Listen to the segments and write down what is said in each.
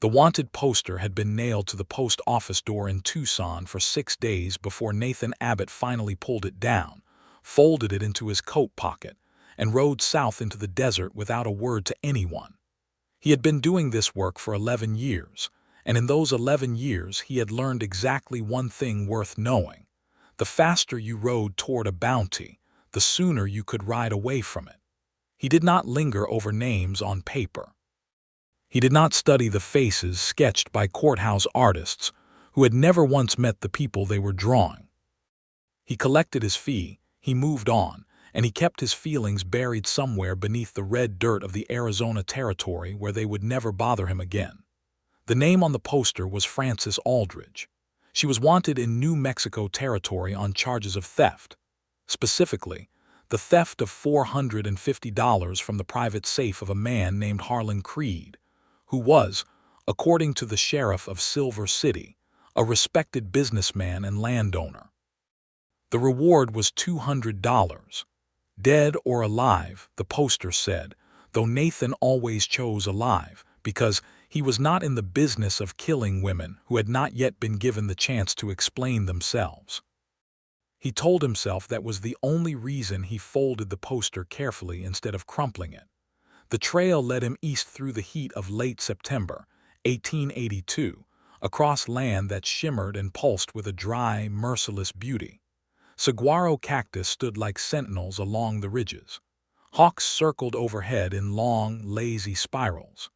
The wanted poster had been nailed to the post office door in Tucson for 6 days before Nathan Abbott finally pulled it down, folded it into his coat pocket, and rode south into the desert without a word to anyone. He had been doing this work for 11 years, and in those 11 years he had learned exactly one thing worth knowing. The faster you rode toward a bounty, the sooner you could ride away from it. He did not linger over names on paper. He did not study the faces sketched by courthouse artists who had never once met the people they were drawing. He collected his fee, he moved on, and he kept his feelings buried somewhere beneath the red dirt of the Arizona territory where they would never bother him again. The name on the poster was Frances Aldridge. She was wanted in New Mexico territory on charges of theft. Specifically, the theft of $450 from the private safe of a man named Harlan Creed, who was, according to the sheriff of Silver City, a respected businessman and landowner. The reward was $200. Dead or alive, the poster said, though Nathan always chose alive because he was not in the business of killing women who had not yet been given the chance to explain themselves. He told himself that was the only reason he folded the poster carefully instead of crumpling it. The trail led him east through the heat of late September, 1882, across land that shimmered and pulsed with a dry, merciless beauty. Saguaro cactus stood like sentinels along the ridges. Hawks circled overhead in long, lazy spirals.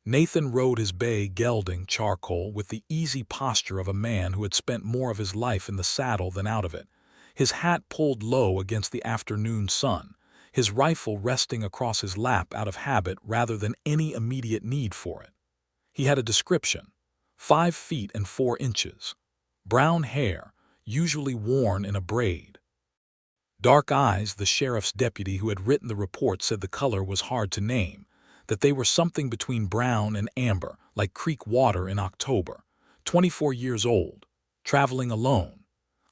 Nathan rode his bay gelding charcoal with the easy posture of a man who had spent more of his life in the saddle than out of it, his hat pulled low against the afternoon sun, his rifle resting across his lap out of habit rather than any immediate need for it. He had a description: 5 feet and 4 inches, brown hair, usually worn in a braid. Dark eyes. The sheriff's deputy who had written the report said the color was hard to name, that they were something between brown and amber, like creek water in October. 24 years old, traveling alone.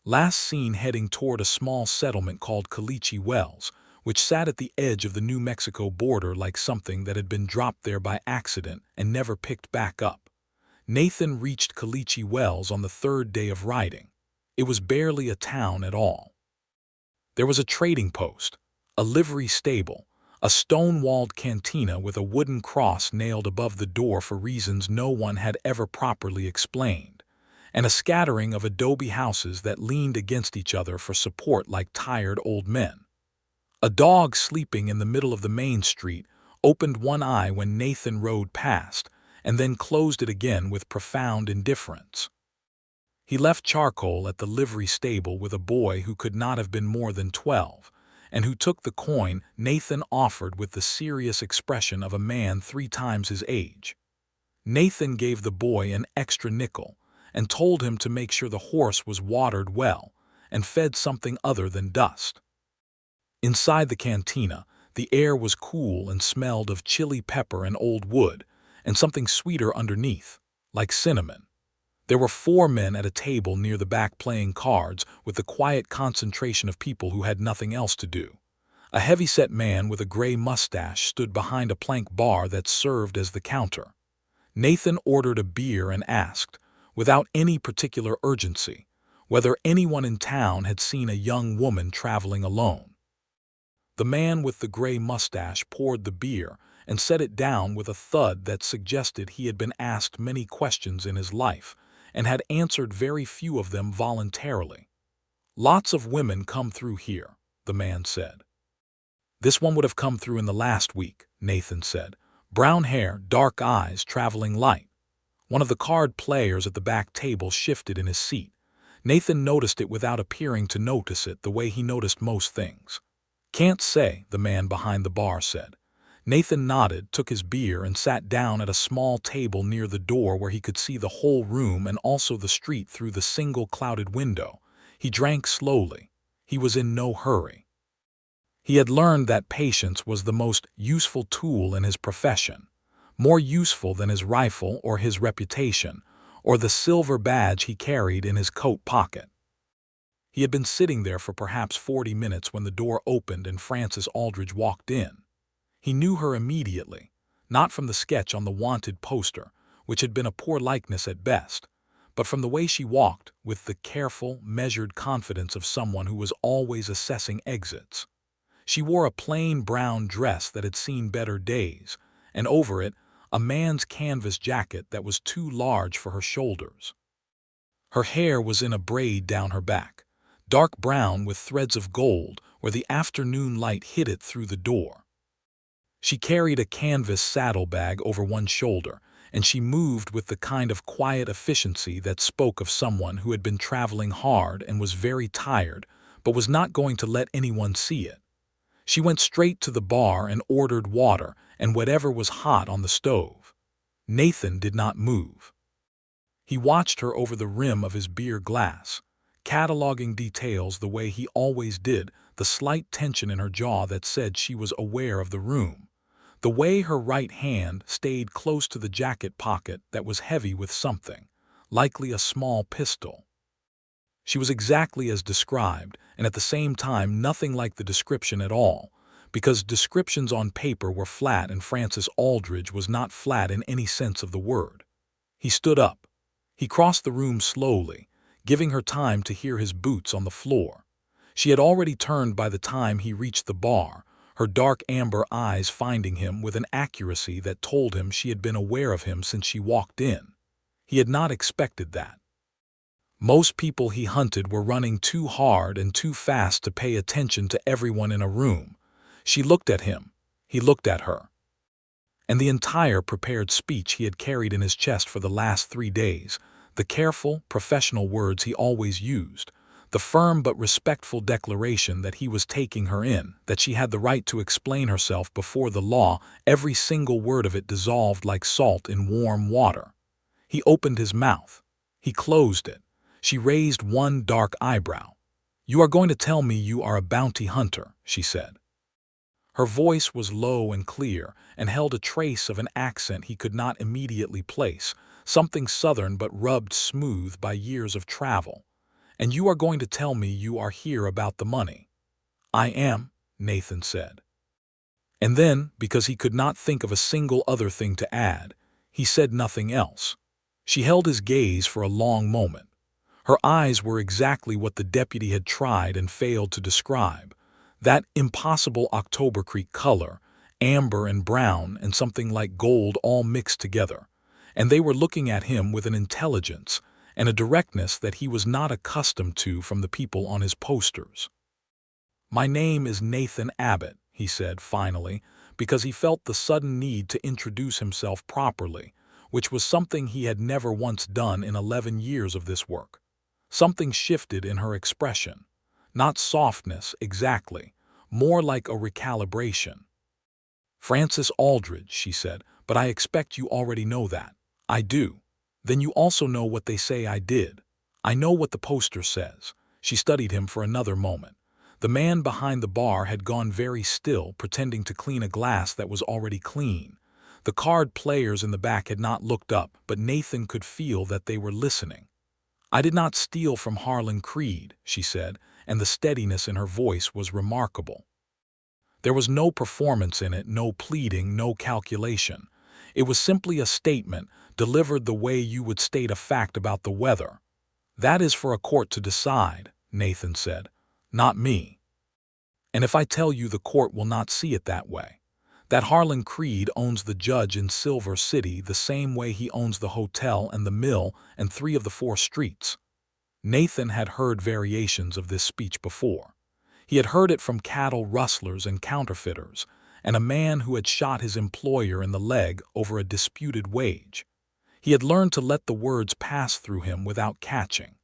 Last seen heading toward a small settlement called Caliche Wells, which sat at the edge of the New Mexico border like something that had been dropped there by accident and never picked back up. Nathan reached Caliche Wells on the 3rd day of riding. It was barely a town at all. There was a trading post, a livery stable, a stone-walled cantina with a wooden cross nailed above the door for reasons no one had ever properly explained, and a scattering of adobe houses that leaned against each other for support like tired old men. A dog sleeping in the middle of the main street opened one eye when Nathan rode past, and then closed it again with profound indifference. He left charcoal at the livery stable with a boy who could not have been more than 12, and who took the coin Nathan offered with the serious expression of a man 3 times his age. Nathan gave the boy an extra nickel and told him to make sure the horse was watered well and fed something other than dust. Inside the cantina, the air was cool and smelled of chili pepper and old wood, and something sweeter underneath, like cinnamon. There were 4 men at a table near the back playing cards with the quiet concentration of people who had nothing else to do. A heavy-set man with a gray mustache stood behind a plank bar that served as the counter. Nathan ordered a beer and asked, without any particular urgency, whether anyone in town had seen a young woman traveling alone. The man with the gray mustache poured the beer and set it down with a thud that suggested he had been asked many questions in his life and had answered very few of them voluntarily. "Lots of women come through here," the man said. "This one would have come through in the last week," Nathan said. "Brown hair, dark eyes, traveling light." One of the card players at the back table shifted in his seat. Nathan noticed it without appearing to notice it the way he noticed most things. "Can't say," the man behind the bar said. Nathan nodded, took his beer, and sat down at a small table near the door where he could see the whole room and also the street through the single clouded window. He drank slowly. He was in no hurry. He had learned that patience was the most useful tool in his profession, more useful than his rifle or his reputation, or the silver badge he carried in his coat pocket. He had been sitting there for perhaps 40 minutes when the door opened and Frances Aldridge walked in. He knew her immediately, not from the sketch on the wanted poster, which had been a poor likeness at best, but from the way she walked, with the careful, measured confidence of someone who was always assessing exits. She wore a plain brown dress that had seen better days, and over it, a man's canvas jacket that was too large for her shoulders. Her hair was in a braid down her back, dark brown with threads of gold where the afternoon light hit it through the door. She carried a canvas saddlebag over one shoulder, and she moved with the kind of quiet efficiency that spoke of someone who had been traveling hard and was very tired, but was not going to let anyone see it. She went straight to the bar and ordered water and whatever was hot on the stove. Nathan did not move. He watched her over the rim of his beer glass, cataloging details the way he always did, the slight tension in her jaw that said she was aware of the room, the way her right hand stayed close to the jacket pocket that was heavy with something, likely a small pistol. She was exactly as described, and at the same time nothing like the description at all, because descriptions on paper were flat and Frances Aldridge was not flat in any sense of the word. He stood up. He crossed the room slowly, giving her time to hear his boots on the floor. She had already turned by the time he reached the bar, her dark amber eyes finding him with an accuracy that told him she had been aware of him since she walked in. He had not expected that. Most people he hunted were running too hard and too fast to pay attention to everyone in a room. She looked at him. He looked at her. And the entire prepared speech he had carried in his chest for the last 3 days, the careful, professional words he always used, the firm but respectful declaration that he was taking her in, that she had the right to explain herself before the law, every single word of it dissolved like salt in warm water. He opened his mouth. He closed it. She raised one dark eyebrow. "You are going to tell me you are a bounty hunter," she said. Her voice was low and clear and held a trace of an accent he could not immediately place, something southern but rubbed smooth by years of travel. "And you are going to tell me you are here about the money." "I am," Nathan said. And then, because he could not think of a single other thing to add, he said nothing else. She held his gaze for a long moment. Her eyes were exactly what the deputy had tried and failed to describe, that impossible October Creek color, amber and brown and something like gold all mixed together, and they were looking at him with an intelligence and a directness that he was not accustomed to from the people on his posters. "My name is Nathan Abbott," he said finally, because he felt the sudden need to introduce himself properly, which was something he had never once done in 11 years of this work. Something shifted in her expression. Not softness, exactly, more like a recalibration. "Frances Aldridge," she said, "but I expect you already know that." "I do." "Then you also know what they say I did." "I know what the poster says." She studied him for another moment. The man behind the bar had gone very still, pretending to clean a glass that was already clean. The card players in the back had not looked up, but Nathan could feel that they were listening. "I did not steal from Harlan Creed," she said, and the steadiness in her voice was remarkable. There was no performance in it, no pleading, no calculation. It was simply a statement, delivered the way you would state a fact about the weather. "That is for a court to decide," Nathan said, "not me. And if I tell you the court will not see it that way. That Harlan Creed owns the judge in Silver City the same way he owns the hotel and the mill and 3 of the 4 streets." Nathan had heard variations of this speech before. He had heard it from cattle rustlers and counterfeiters, and a man who had shot his employer in the leg over a disputed wage. He had learned to let the words pass through him without catching.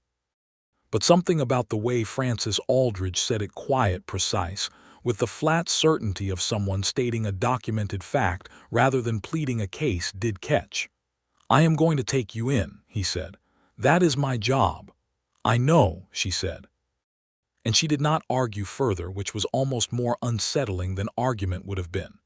But something about the way Frances Aldridge said it, quiet, precise, with the flat certainty of someone stating a documented fact rather than pleading a case, did catch. "I am going to take you in," he said. "That is my job." "I know," she said. And she did not argue further, which was almost more unsettling than argument would have been.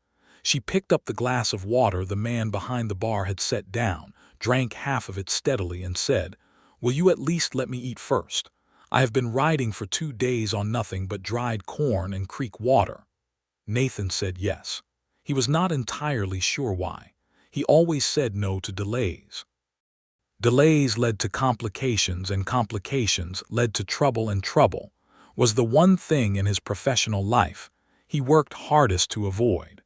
She picked up the glass of water the man behind the bar had set down, drank half of it steadily, and said, "Will you at least let me eat first? I have been riding for 2 days on nothing but dried corn and creek water." Nathan said yes. He was not entirely sure why. He always said no to delays. Delays led to complications, and complications led to trouble, and trouble was the one thing in his professional life he worked hardest to avoid.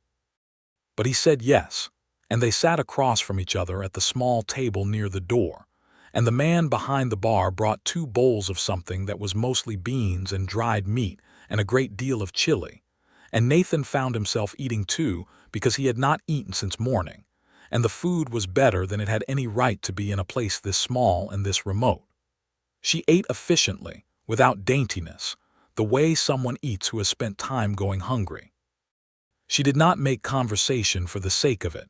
But he said yes, and they sat across from each other at the small table near the door, and the man behind the bar brought 2 bowls of something that was mostly beans and dried meat and a great deal of chili, and Nathan found himself eating too because he had not eaten since morning, and the food was better than it had any right to be in a place this small and this remote. She ate efficiently, without daintiness, the way someone eats who has spent time going hungry. She did not make conversation for the sake of it.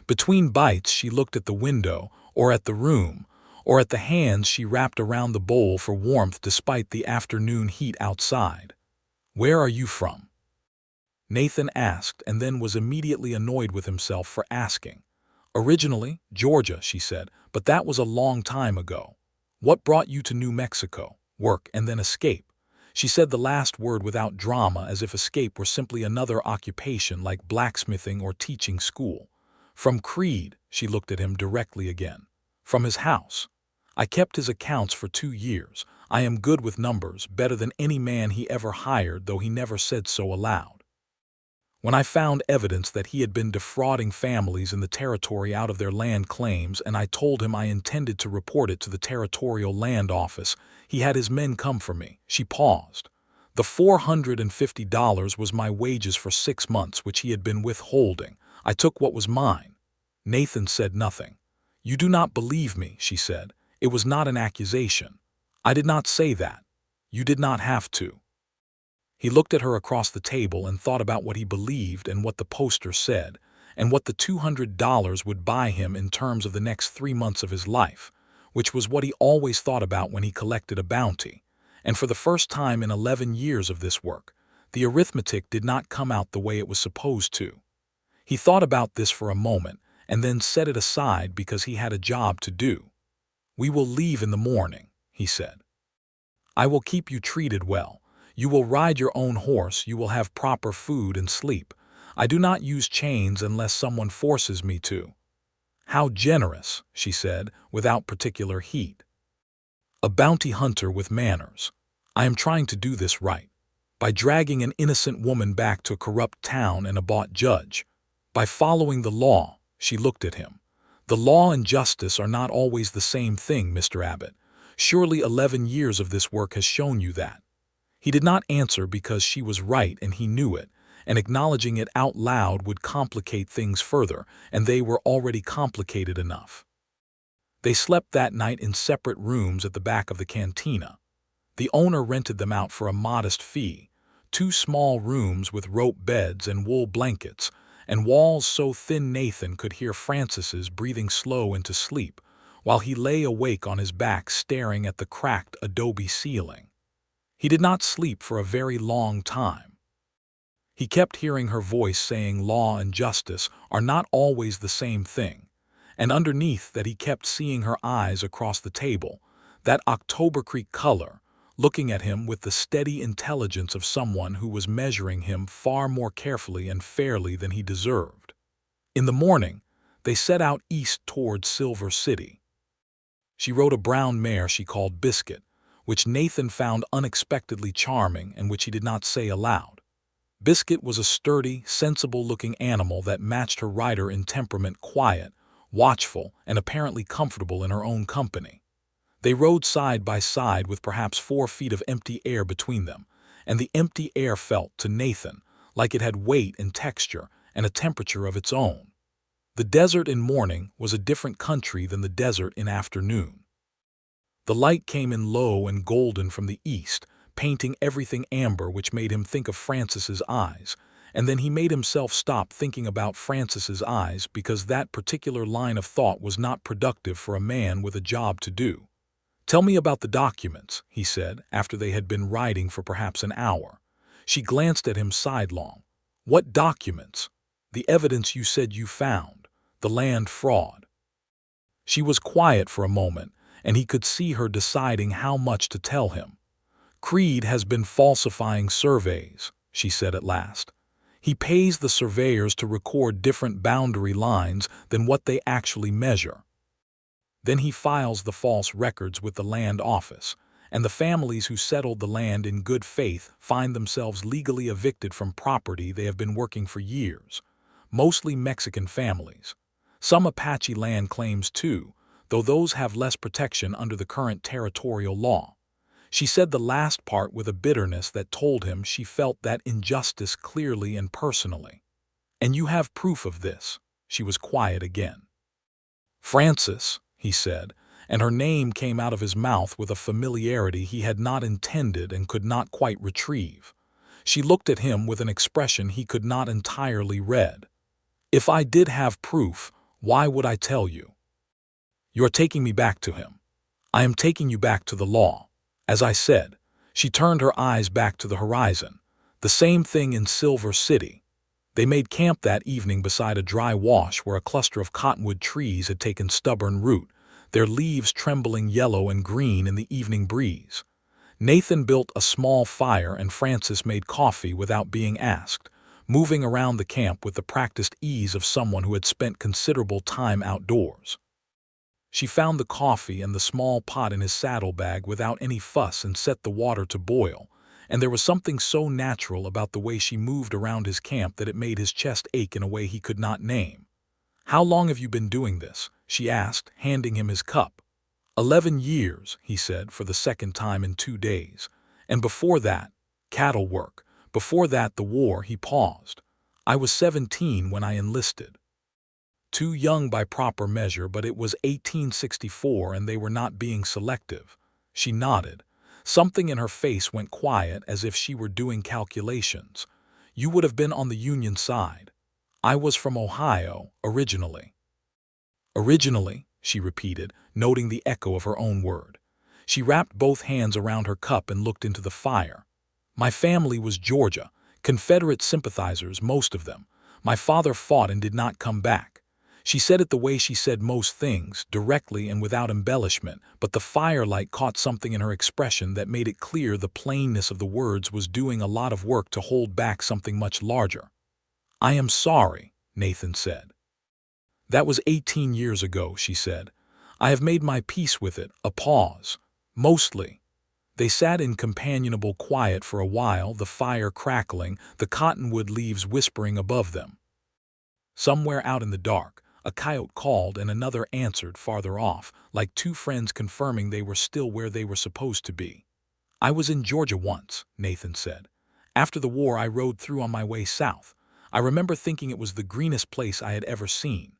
Between bites she looked at the window, or at the room, or at the hands she wrapped around the bowl for warmth despite the afternoon heat outside. "Where are you from?" Nathan asked, and then was immediately annoyed with himself for asking. "Originally, Georgia," she said, "but that was a long time ago." "What brought you to New Mexico?" "Work and then escape." She said the last word without drama, as if escape were simply another occupation like blacksmithing or teaching school. "From Creed," she looked at him directly again. "From his house. I kept his accounts for 2 years. I am good with numbers, better than any man he ever hired, though he never said so aloud. When I found evidence that he had been defrauding families in the territory out of their land claims, and I told him I intended to report it to the Territorial Land Office, he had his men come for me." She paused. "The $450 was my wages for 6 months, which he had been withholding. I took what was mine." Nathan said nothing. "You do not believe me," she said. "It was not an accusation. I did not say that. You did not have to." He looked at her across the table and thought about what he believed and what the poster said, and what the $200 would buy him in terms of the next 3 months of his life, which was what he always thought about when he collected a bounty. And for the first time in 11 years of this work, the arithmetic did not come out the way it was supposed to. He thought about this for a moment and then set it aside because he had a job to do. "We will leave in the morning," he said. "I will keep you treated well. You will ride your own horse, you will have proper food and sleep. I do not use chains unless someone forces me to." "How generous," she said, without particular heat. "A bounty hunter with manners. I am trying to do this right. By dragging an innocent woman back to a corrupt town and a bought judge. By following the law." She looked at him. "The law and justice are not always the same thing, Mr. Abbott. Surely 11 years of this work has shown you that." He did not answer because she was right and he knew it, and acknowledging it out loud would complicate things further, and they were already complicated enough. They slept that night in separate rooms at the back of the cantina. The owner rented them out for a modest fee, 2 small rooms with rope beds and wool blankets, and walls so thin Nathan could hear Frances's breathing slow into sleep, while he lay awake on his back staring at the cracked adobe ceiling. He did not sleep for a very long time. He kept hearing her voice saying law and justice are not always the same thing, and underneath that he kept seeing her eyes across the table, that October Creek color, looking at him with the steady intelligence of someone who was measuring him far more carefully and fairly than he deserved. In the morning, they set out east towards Silver City. She rode a brown mare she called Biscuit, which Nathan found unexpectedly charming and which he did not say aloud. Biscuit was a sturdy, sensible-looking animal that matched her rider in temperament, quiet, watchful, and apparently comfortable in her own company. They rode side by side with perhaps 4 feet of empty air between them, and the empty air felt, to Nathan, like it had weight and texture and a temperature of its own. The desert in morning was a different country than the desert in afternoon. The light came in low and golden from the east, painting everything amber, which made him think of Frances's eyes, and then he made himself stop thinking about Frances's eyes because that particular line of thought was not productive for a man with a job to do. "Tell me about the documents," he said, after they had been riding for perhaps an hour. She glanced at him sidelong. "What documents?" "The evidence you said you found. The land fraud." She was quiet for a moment, and he could see her deciding how much to tell him. "Creed has been falsifying surveys," she said at last. He pays the surveyors to record different boundary lines than what they actually measure. Then he files the false records with the land office, and the families who settled the land in good faith find themselves legally evicted from property they have been working for years, mostly Mexican families. Some Apache land claims too, though those have less protection under the current territorial law. She said the last part with a bitterness that told him she felt that injustice clearly and personally. "And you have proof of this?" She was quiet again. "Frances," he said, and her name came out of his mouth with a familiarity he had not intended and could not quite retrieve. She looked at him with an expression he could not entirely read. "If I did have proof, why would I tell you? You are taking me back to him. I am taking you back to the law. As I said." She turned her eyes back to the horizon. "The same thing in Silver City." They made camp that evening beside a dry wash where a cluster of cottonwood trees had taken stubborn root, their leaves trembling yellow and green in the evening breeze. Nathan built a small fire and Frances made coffee without being asked, moving around the camp with the practiced ease of someone who had spent considerable time outdoors. She found the coffee and the small pot in his saddlebag without any fuss and set the water to boil, and there was something so natural about the way she moved around his camp that it made his chest ache in a way he could not name. "How long have you been doing this?" she asked, handing him his cup. 11 years, he said for the second time in 2 days. "And before that, cattle work. Before that, the war." He paused. "I was 17 when I enlisted." Too young by proper measure, but it was 1864 and they were not being selective. She nodded. Something in her face went quiet as if she were doing calculations. "You would have been on the Union side. I was from Ohio, originally." "Originally," she repeated, noting the echo of her own word. She wrapped both hands around her cup and looked into the fire. "My family was Georgia, Confederate sympathizers, most of them. My father fought and did not come back." She said it the way she said most things, directly and without embellishment, but the firelight caught something in her expression that made it clear the plainness of the words was doing a lot of work to hold back something much larger. "I am sorry," Nathan said. "That was 18 years ago," she said. "I have made my peace with it." A pause. "Mostly." They sat in companionable quiet for a while, the fire crackling, the cottonwood leaves whispering above them. Somewhere out in the dark, a coyote called and another answered farther off, like two friends confirming they were still where they were supposed to be. "I was in Georgia once," Nathan said. "After the war I rode through on my way south. I remember thinking it was the greenest place I had ever seen."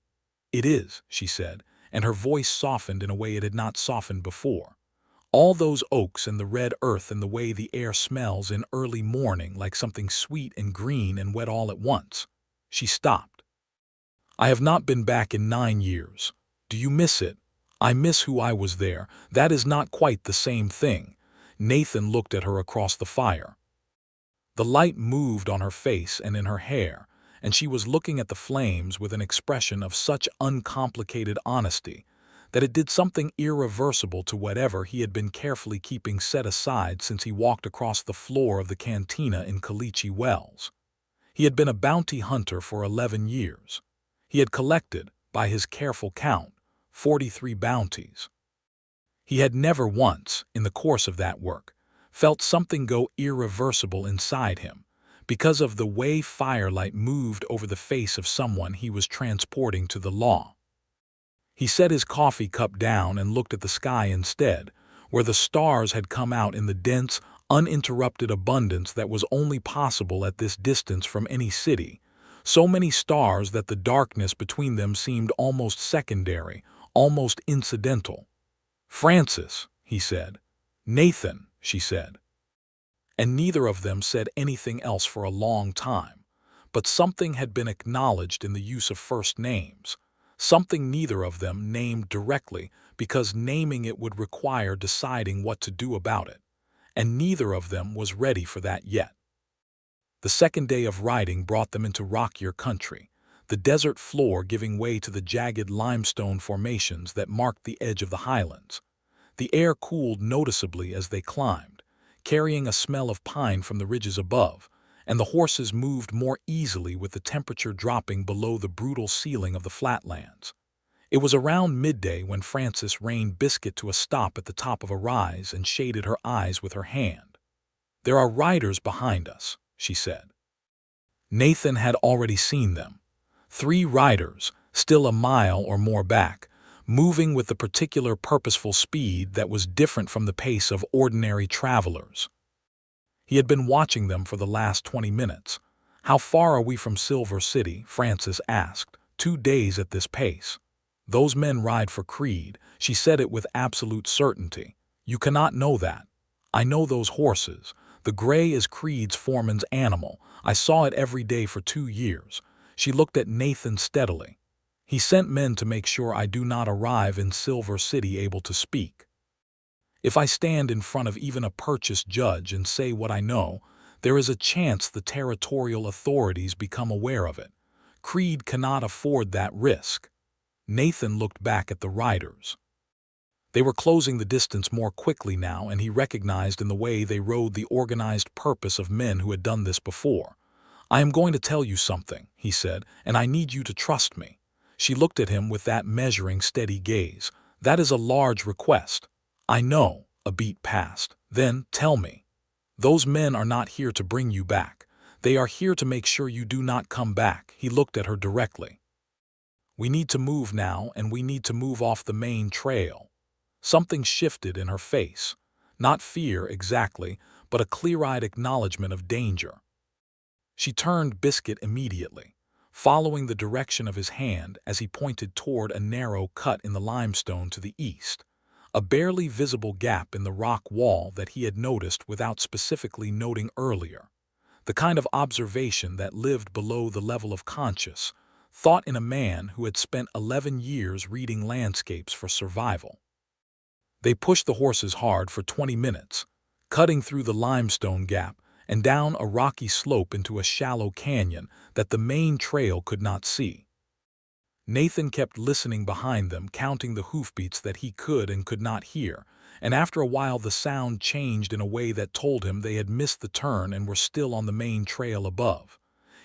"It is," she said, and her voice softened in a way it had not softened before. "All those oaks and the red earth and the way the air smells in early morning like something sweet and green and wet all at once." She stopped. "I have not been back in 9 years. Do you miss it?" "I miss who I was there. That is not quite the same thing." Nathan looked at her across the fire. The light moved on her face and in her hair, and she was looking at the flames with an expression of such uncomplicated honesty that it did something irreversible to whatever he had been carefully keeping set aside since he walked across the floor of the cantina in Caliche Wells. He had been a bounty hunter for 11 years. He had collected, by his careful count, 43 bounties. He had never once, in the course of that work, felt something go irreversible inside him because of the way firelight moved over the face of someone he was transporting to the law. He set his coffee cup down and looked at the sky instead, where the stars had come out in the dense, uninterrupted abundance that was only possible at this distance from any city, so many stars that the darkness between them seemed almost secondary, almost incidental. "Frances," he said. "Nathan," she said. And neither of them said anything else for a long time, but something had been acknowledged in the use of first names, something neither of them named directly because naming it would require deciding what to do about it, and neither of them was ready for that yet. The second day of riding brought them into rockier country, the desert floor giving way to the jagged limestone formations that marked the edge of the highlands. The air cooled noticeably as they climbed, carrying a smell of pine from the ridges above, and the horses moved more easily with the temperature dropping below the brutal ceiling of the flatlands. It was around midday when Frances reined Biscuit to a stop at the top of a rise and shaded her eyes with her hand. "There are riders behind us," she said. Nathan had already seen them. 3 riders, still a mile or more back, moving with the particular purposeful speed that was different from the pace of ordinary travelers. He had been watching them for the last 20 minutes. "How far are we from Silver City?" Frances asked. "2 days at this pace." "Those men ride for Creed." She said it with absolute certainty. "You cannot know that. I know those horses. The gray is Creed's foreman's animal. I saw it every day for 2 years. She looked at Nathan steadily. "He sent men to make sure I do not arrive in Silver City able to speak. If I stand in front of even a purchase judge and say what I know, there is a chance the territorial authorities become aware of it. Creed cannot afford that risk." Nathan looked back at the riders. They were closing the distance more quickly now, and he recognized in the way they rode the organized purpose of men who had done this before. "I am going to tell you something," he said, "and I need you to trust me." She looked at him with that measuring, steady gaze. "That is a large request." "I know." A beat passed. "Then, tell me. Those men are not here to bring you back. They are here to make sure you do not come back." He looked at her directly. "We need to move now, and we need to move off the main trail." Something shifted in her face. Not fear exactly, but a clear-eyed acknowledgement of danger. She turned Biscuit immediately, following the direction of his hand as he pointed toward a narrow cut in the limestone to the east, a barely visible gap in the rock wall that he had noticed without specifically noting earlier, the kind of observation that lived below the level of conscious thought in a man who had spent 11 years reading landscapes for survival. They pushed the horses hard for 20 minutes, cutting through the limestone gap and down a rocky slope into a shallow canyon that the main trail could not see. Nathan kept listening behind them, counting the hoofbeats that he could and could not hear, and after a while the sound changed in a way that told him they had missed the turn and were still on the main trail above.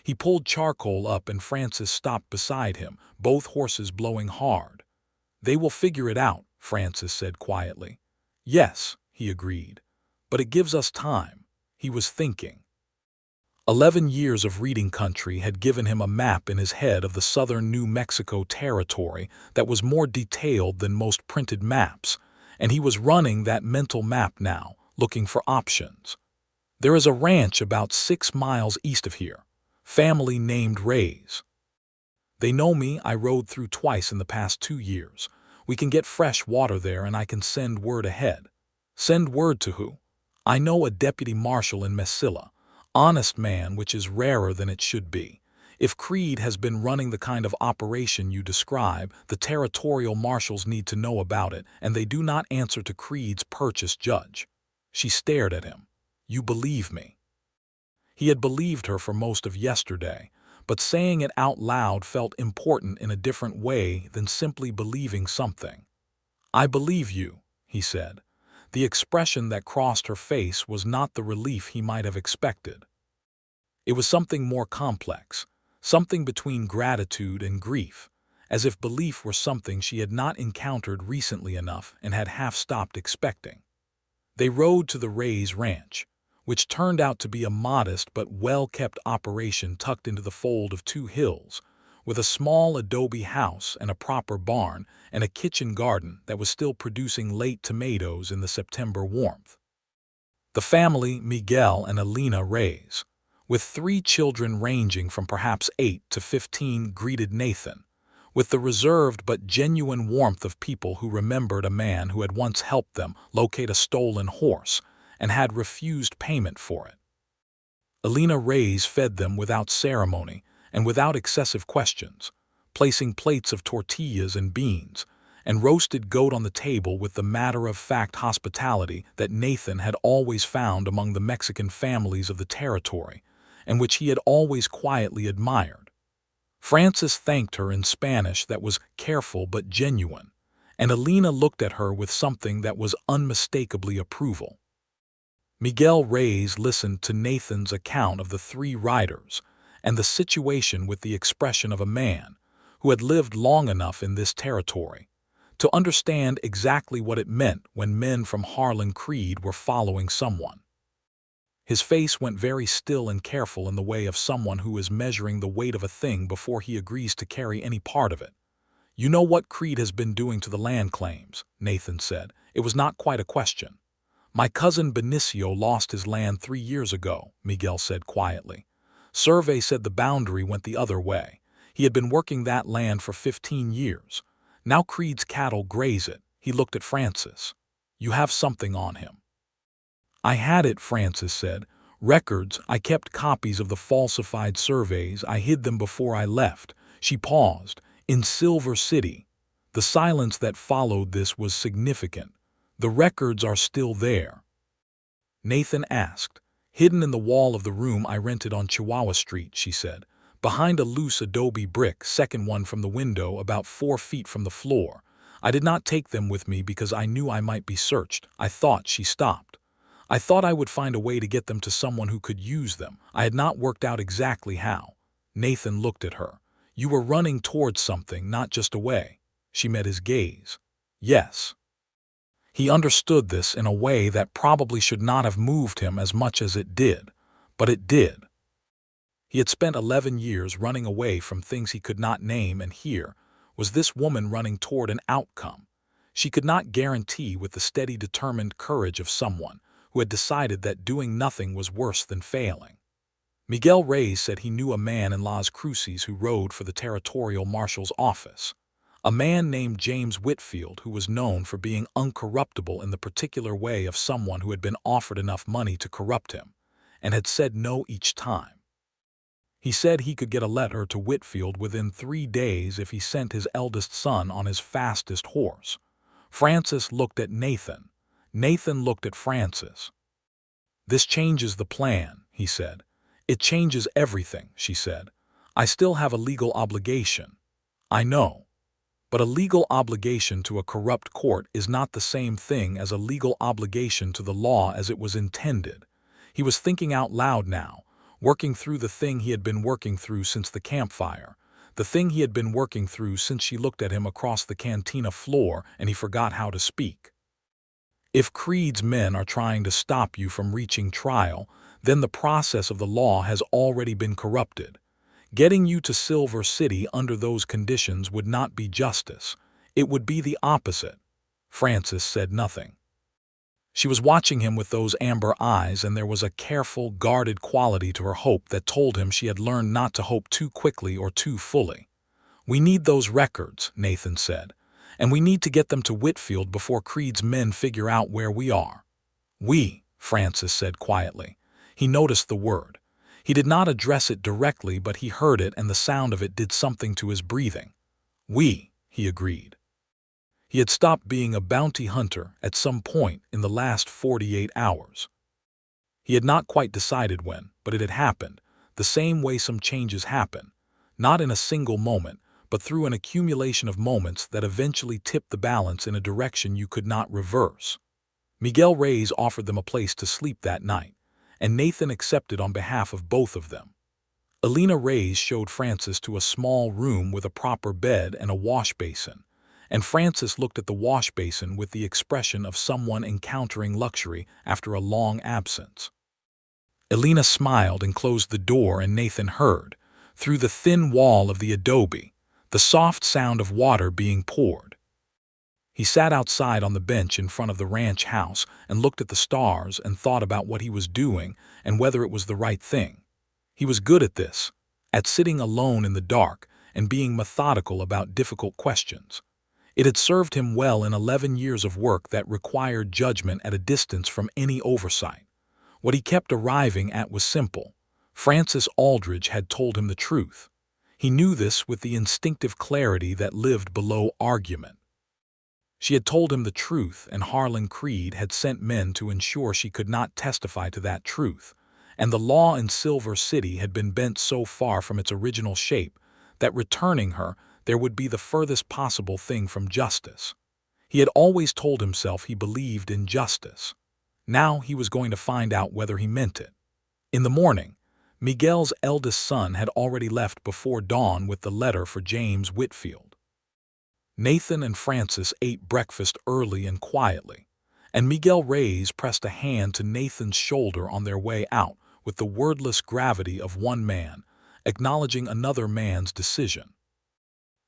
He pulled charcoal up and Frances stopped beside him, both horses blowing hard. "They will figure it out," Frances said quietly. "Yes," he agreed, "but it gives us time." He was thinking. 11 years of reading country had given him a map in his head of the southern New Mexico territory that was more detailed than most printed maps, and he was running that mental map now, looking for options. "There is a ranch about 6 miles east of here, family named Ray's. They know me. I rode through twice in the past 2 years. We can get fresh water there and I can send word ahead." "Send word to who?" "I know a deputy marshal in Mesilla. Honest man, which is rarer than it should be. If Creed has been running the kind of operation you describe, the territorial marshals need to know about it, and they do not answer to Creed's purchase judge." She stared at him. "You believe me?" He had believed her for most of yesterday, but saying it out loud felt important in a different way than simply believing something. "I believe you," he said. The expression that crossed her face was not the relief he might have expected. It was something more complex, something between gratitude and grief, as if belief were something she had not encountered recently enough and had half stopped expecting. They rode to the Ray's ranch, which turned out to be a modest but well-kept operation tucked into the fold of 2 hills, with a small adobe house and a proper barn and a kitchen garden that was still producing late tomatoes in the September warmth. The family, Miguel and Alina Reyes, with 3 children ranging from perhaps 8 to 15, greeted Nathan, with the reserved but genuine warmth of people who remembered a man who had once helped them locate a stolen horse and had refused payment for it. Alina Reyes fed them without ceremony and without excessive questions, placing plates of tortillas and beans and roasted goat on the table with the matter-of-fact hospitality that Nathan had always found among the Mexican families of the territory and which he had always quietly admired. Frances thanked her in Spanish that was careful but genuine, and Alina looked at her with something that was unmistakably approval. Miguel Reyes listened to Nathan's account of the three riders and the situation with the expression of a man who had lived long enough in this territory to understand exactly what it meant when men from Harlan Creed were following someone. His face went very still and careful in the way of someone who is measuring the weight of a thing before he agrees to carry any part of it. "You know what Creed has been doing to the land claims," Nathan said. It was not quite a question. "My cousin Benicio lost his land 3 years ago," Miguel said quietly. "Survey said the boundary went the other way. He had been working that land for 15 years. Now Creed's cattle graze it." He looked at Frances. "You have something on him." "I had it," Frances said. "Records. I kept copies of the falsified surveys. I hid them before I left." She paused. "In Silver City." The silence that followed this was significant. "The records are still there?" Nathan asked. "Hidden in the wall of the room I rented on Chihuahua Street," she said. "Behind a loose adobe brick, second one from the window, about 4 feet from the floor. I did not take them with me because I knew I might be searched. I thought," she stopped. "I thought I would find a way to get them to someone who could use them. I had not worked out exactly how." Nathan looked at her. "You were running towards something, not just away." She met his gaze. "Yes." He understood this in a way that probably should not have moved him as much as it did, but it did. He had spent 11 years running away from things he could not name, and here was this woman running toward an outcome she could not guarantee, with the steady, determined courage of someone who had decided that doing nothing was worse than failing. Miguel Reyes said he knew a man in Las Cruces who rode for the territorial marshal's office. A man named James Whitfield, who was known for being uncorruptible in the particular way of someone who had been offered enough money to corrupt him, and had said no each time. He said he could get a letter to Whitfield within 3 days if he sent his eldest son on his fastest horse. Frances looked at Nathan. Nathan looked at Frances. "This changes the plan," he said. "It changes everything," she said. "I still have a legal obligation." "I know. But a legal obligation to a corrupt court is not the same thing as a legal obligation to the law as it was intended." He was thinking out loud now, working through the thing he had been working through since the campfire, the thing he had been working through since she looked at him across the cantina floor and he forgot how to speak. "If Creed's men are trying to stop you from reaching trial, then the process of the law has already been corrupted. Getting you to Silver City under those conditions would not be justice. It would be the opposite." Frances said nothing. She was watching him with those amber eyes, and there was a careful, guarded quality to her hope that told him she had learned not to hope too quickly or too fully. "We need those records," Nathan said, "and we need to get them to Whitfield before Creed's men figure out where we are." "We," Frances said quietly. He noticed the word. He did not address it directly, but he heard it, and the sound of it did something to his breathing. "We," he agreed. He had stopped being a bounty hunter at some point in the last 48 hours. He had not quite decided when, but it had happened, the same way some changes happen, not in a single moment, but through an accumulation of moments that eventually tipped the balance in a direction you could not reverse. Miguel Reyes offered them a place to sleep that night, and Nathan accepted on behalf of both of them. Elena Reyes showed Frances to a small room with a proper bed and a wash basin, and Frances looked at the wash basin with the expression of someone encountering luxury after a long absence. Elena smiled and closed the door, and Nathan heard, through the thin wall of the adobe, the soft sound of water being poured. He sat outside on the bench in front of the ranch house and looked at the stars and thought about what he was doing and whether it was the right thing. He was good at this, at sitting alone in the dark and being methodical about difficult questions. It had served him well in 11 years of work that required judgment at a distance from any oversight. What he kept arriving at was simple. Frances Aldridge had told him the truth. He knew this with the instinctive clarity that lived below argument. She had told him the truth, and Harlan Creed had sent men to ensure she could not testify to that truth, and the law in Silver City had been bent so far from its original shape that returning her there would be the furthest possible thing from justice. He had always told himself he believed in justice. Now he was going to find out whether he meant it. In the morning, Miguel's eldest son had already left before dawn with the letter for James Whitfield. Nathan and Frances ate breakfast early and quietly, and Miguel Reyes pressed a hand to Nathan's shoulder on their way out with the wordless gravity of one man, acknowledging another man's decision.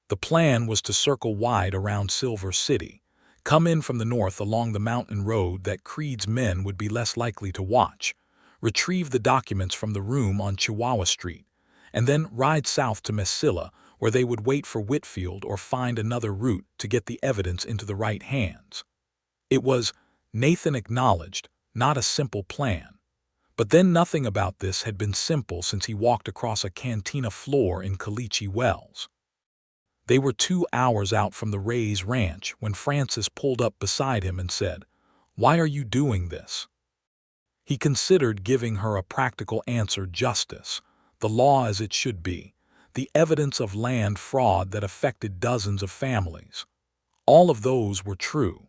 The plan was to circle wide around Silver City, come in from the north along the mountain road that Creed's men would be less likely to watch, retrieve the documents from the room on Chihuahua Street, and then ride south to Mesilla, where they would wait for Whitfield or find another route to get the evidence into the right hands. It was, Nathan acknowledged, not a simple plan. But then nothing about this had been simple since he walked across a cantina floor in Caliche Wells. They were 2 hours out from the Reyes ranch when Frances pulled up beside him and said, "Why are you doing this?" He considered giving her a practical answer: justice, the law as it should be, the evidence of land fraud that affected dozens of families. All of those were true.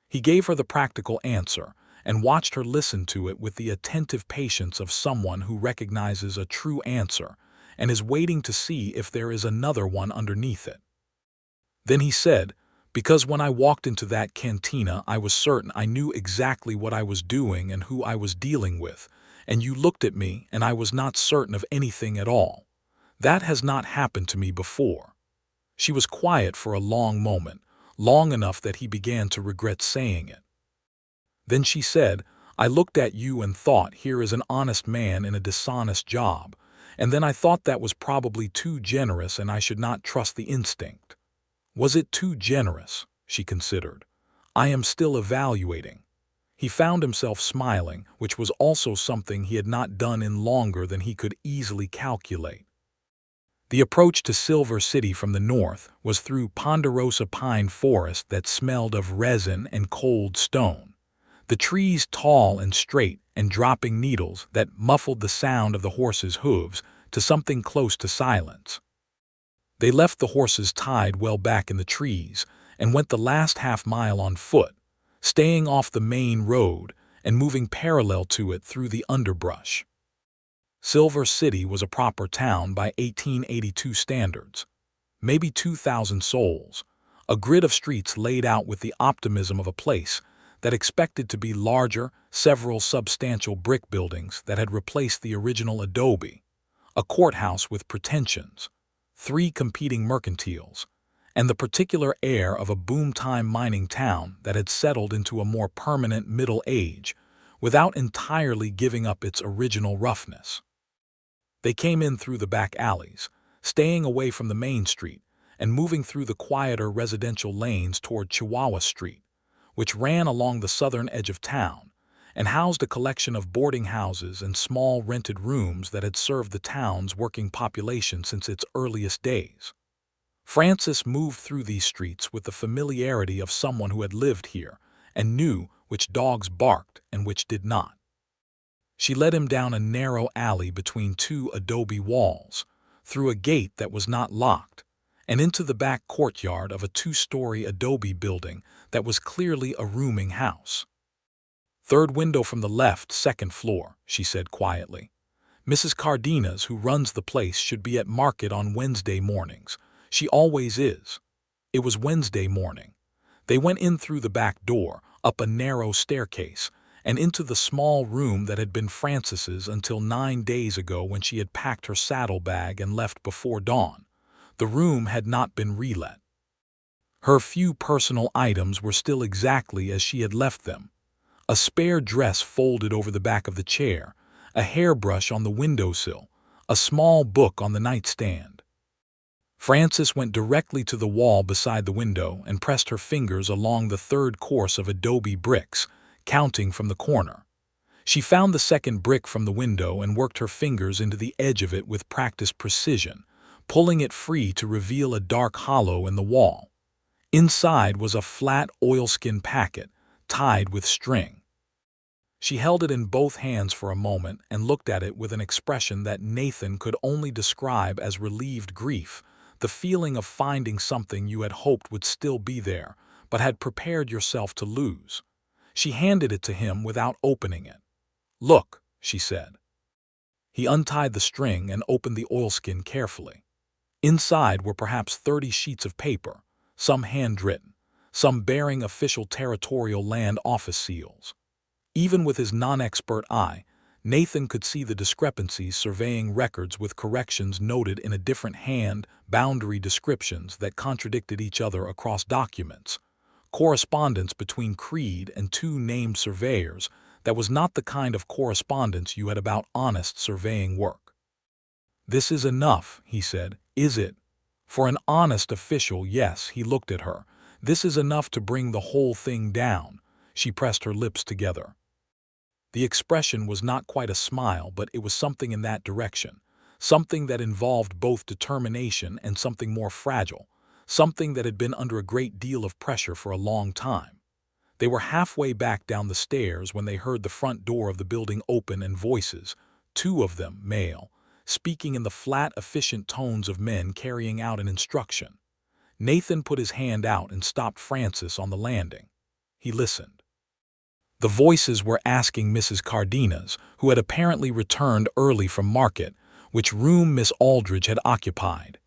He gave her the practical answer and watched her listen to it with the attentive patience of someone who recognizes a true answer and is waiting to see if there is another one underneath it. Then he said, "Because when I walked into that cantina, I was certain I knew exactly what I was doing and who I was dealing with, and you looked at me and I was not certain of anything at all. That has not happened to me before." She was quiet for a long moment, long enough that he began to regret saying it. Then she said, "I looked at you and thought, here is an honest man in a dishonest job, and then I thought that was probably too generous and I should not trust the instinct." Was it too generous? She considered. "I am still evaluating." He found himself smiling, which was also something he had not done in longer than he could easily calculate. The approach to Silver City from the north was through ponderosa pine forest that smelled of resin and cold stone. The trees tall and straight and dropping needles that muffled the sound of the horses' hooves to something close to silence. They left the horses tied well back in the trees and went the last half-mile on foot, staying off the main road and moving parallel to it through the underbrush. Silver City was a proper town by 1882 standards, maybe 2,000 souls, a grid of streets laid out with the optimism of a place that expected to be larger, several substantial brick buildings that had replaced the original adobe, a courthouse with pretensions, 3 competing mercantiles, and the particular air of a boom-time mining town that had settled into a more permanent middle age without entirely giving up its original roughness. They came in through the back alleys, staying away from the main street and moving through the quieter residential lanes toward Chihuahua Street, which ran along the southern edge of town and housed a collection of boarding houses and small rented rooms that had served the town's working population since its earliest days. Frances moved through these streets with the familiarity of someone who had lived here and knew which dogs barked and which did not. She led him down a narrow alley between 2 adobe walls, through a gate that was not locked, and into the back courtyard of a 2-story adobe building that was clearly a rooming house. "Third window from the left, 2nd floor," she said quietly. "Mrs. Cardenas, who runs the place, should be at market on Wednesday mornings. She always is." It was Wednesday morning. They went in through the back door, up a narrow staircase, and into the small room that had been Frances's until 9 days ago when she had packed her saddlebag and left before dawn. The room had not been relet. Her few personal items were still exactly as she had left them. A spare dress folded over the back of the chair, a hairbrush on the windowsill, a small book on the nightstand. Frances went directly to the wall beside the window and pressed her fingers along the 3rd course of adobe bricks, counting from the corner. She found the 2nd brick from the window and worked her fingers into the edge of it with practiced precision, pulling it free to reveal a dark hollow in the wall. Inside was a flat oilskin packet, tied with string. She held it in both hands for a moment and looked at it with an expression that Nathan could only describe as relieved grief, the feeling of finding something you had hoped would still be there, but had prepared yourself to lose. She handed it to him without opening it. "Look," she said. He untied the string and opened the oilskin carefully. Inside were perhaps 30 sheets of paper, some handwritten, some bearing official territorial land office seals. Even with his non-expert eye, Nathan could see the discrepancies, surveying records with corrections noted in a different hand, boundary descriptions that contradicted each other across documents, correspondence between Creed and two named surveyors that was not the kind of correspondence you had about honest surveying work. "This is enough," he said. "Is it?" "For an honest official, yes," he looked at her. "This is enough to bring the whole thing down." She pressed her lips together. The expression was not quite a smile, but it was something in that direction, something that involved both determination and something more fragile, something that had been under a great deal of pressure for a long time. They were halfway back down the stairs when they heard the front door of the building open and voices, two of them, male, speaking in the flat, efficient tones of men carrying out an instruction. Nathan put his hand out and stopped Frances on the landing. He listened. The voices were asking Mrs. Cardenas, who had apparently returned early from market, which room Miss Aldridge had occupied.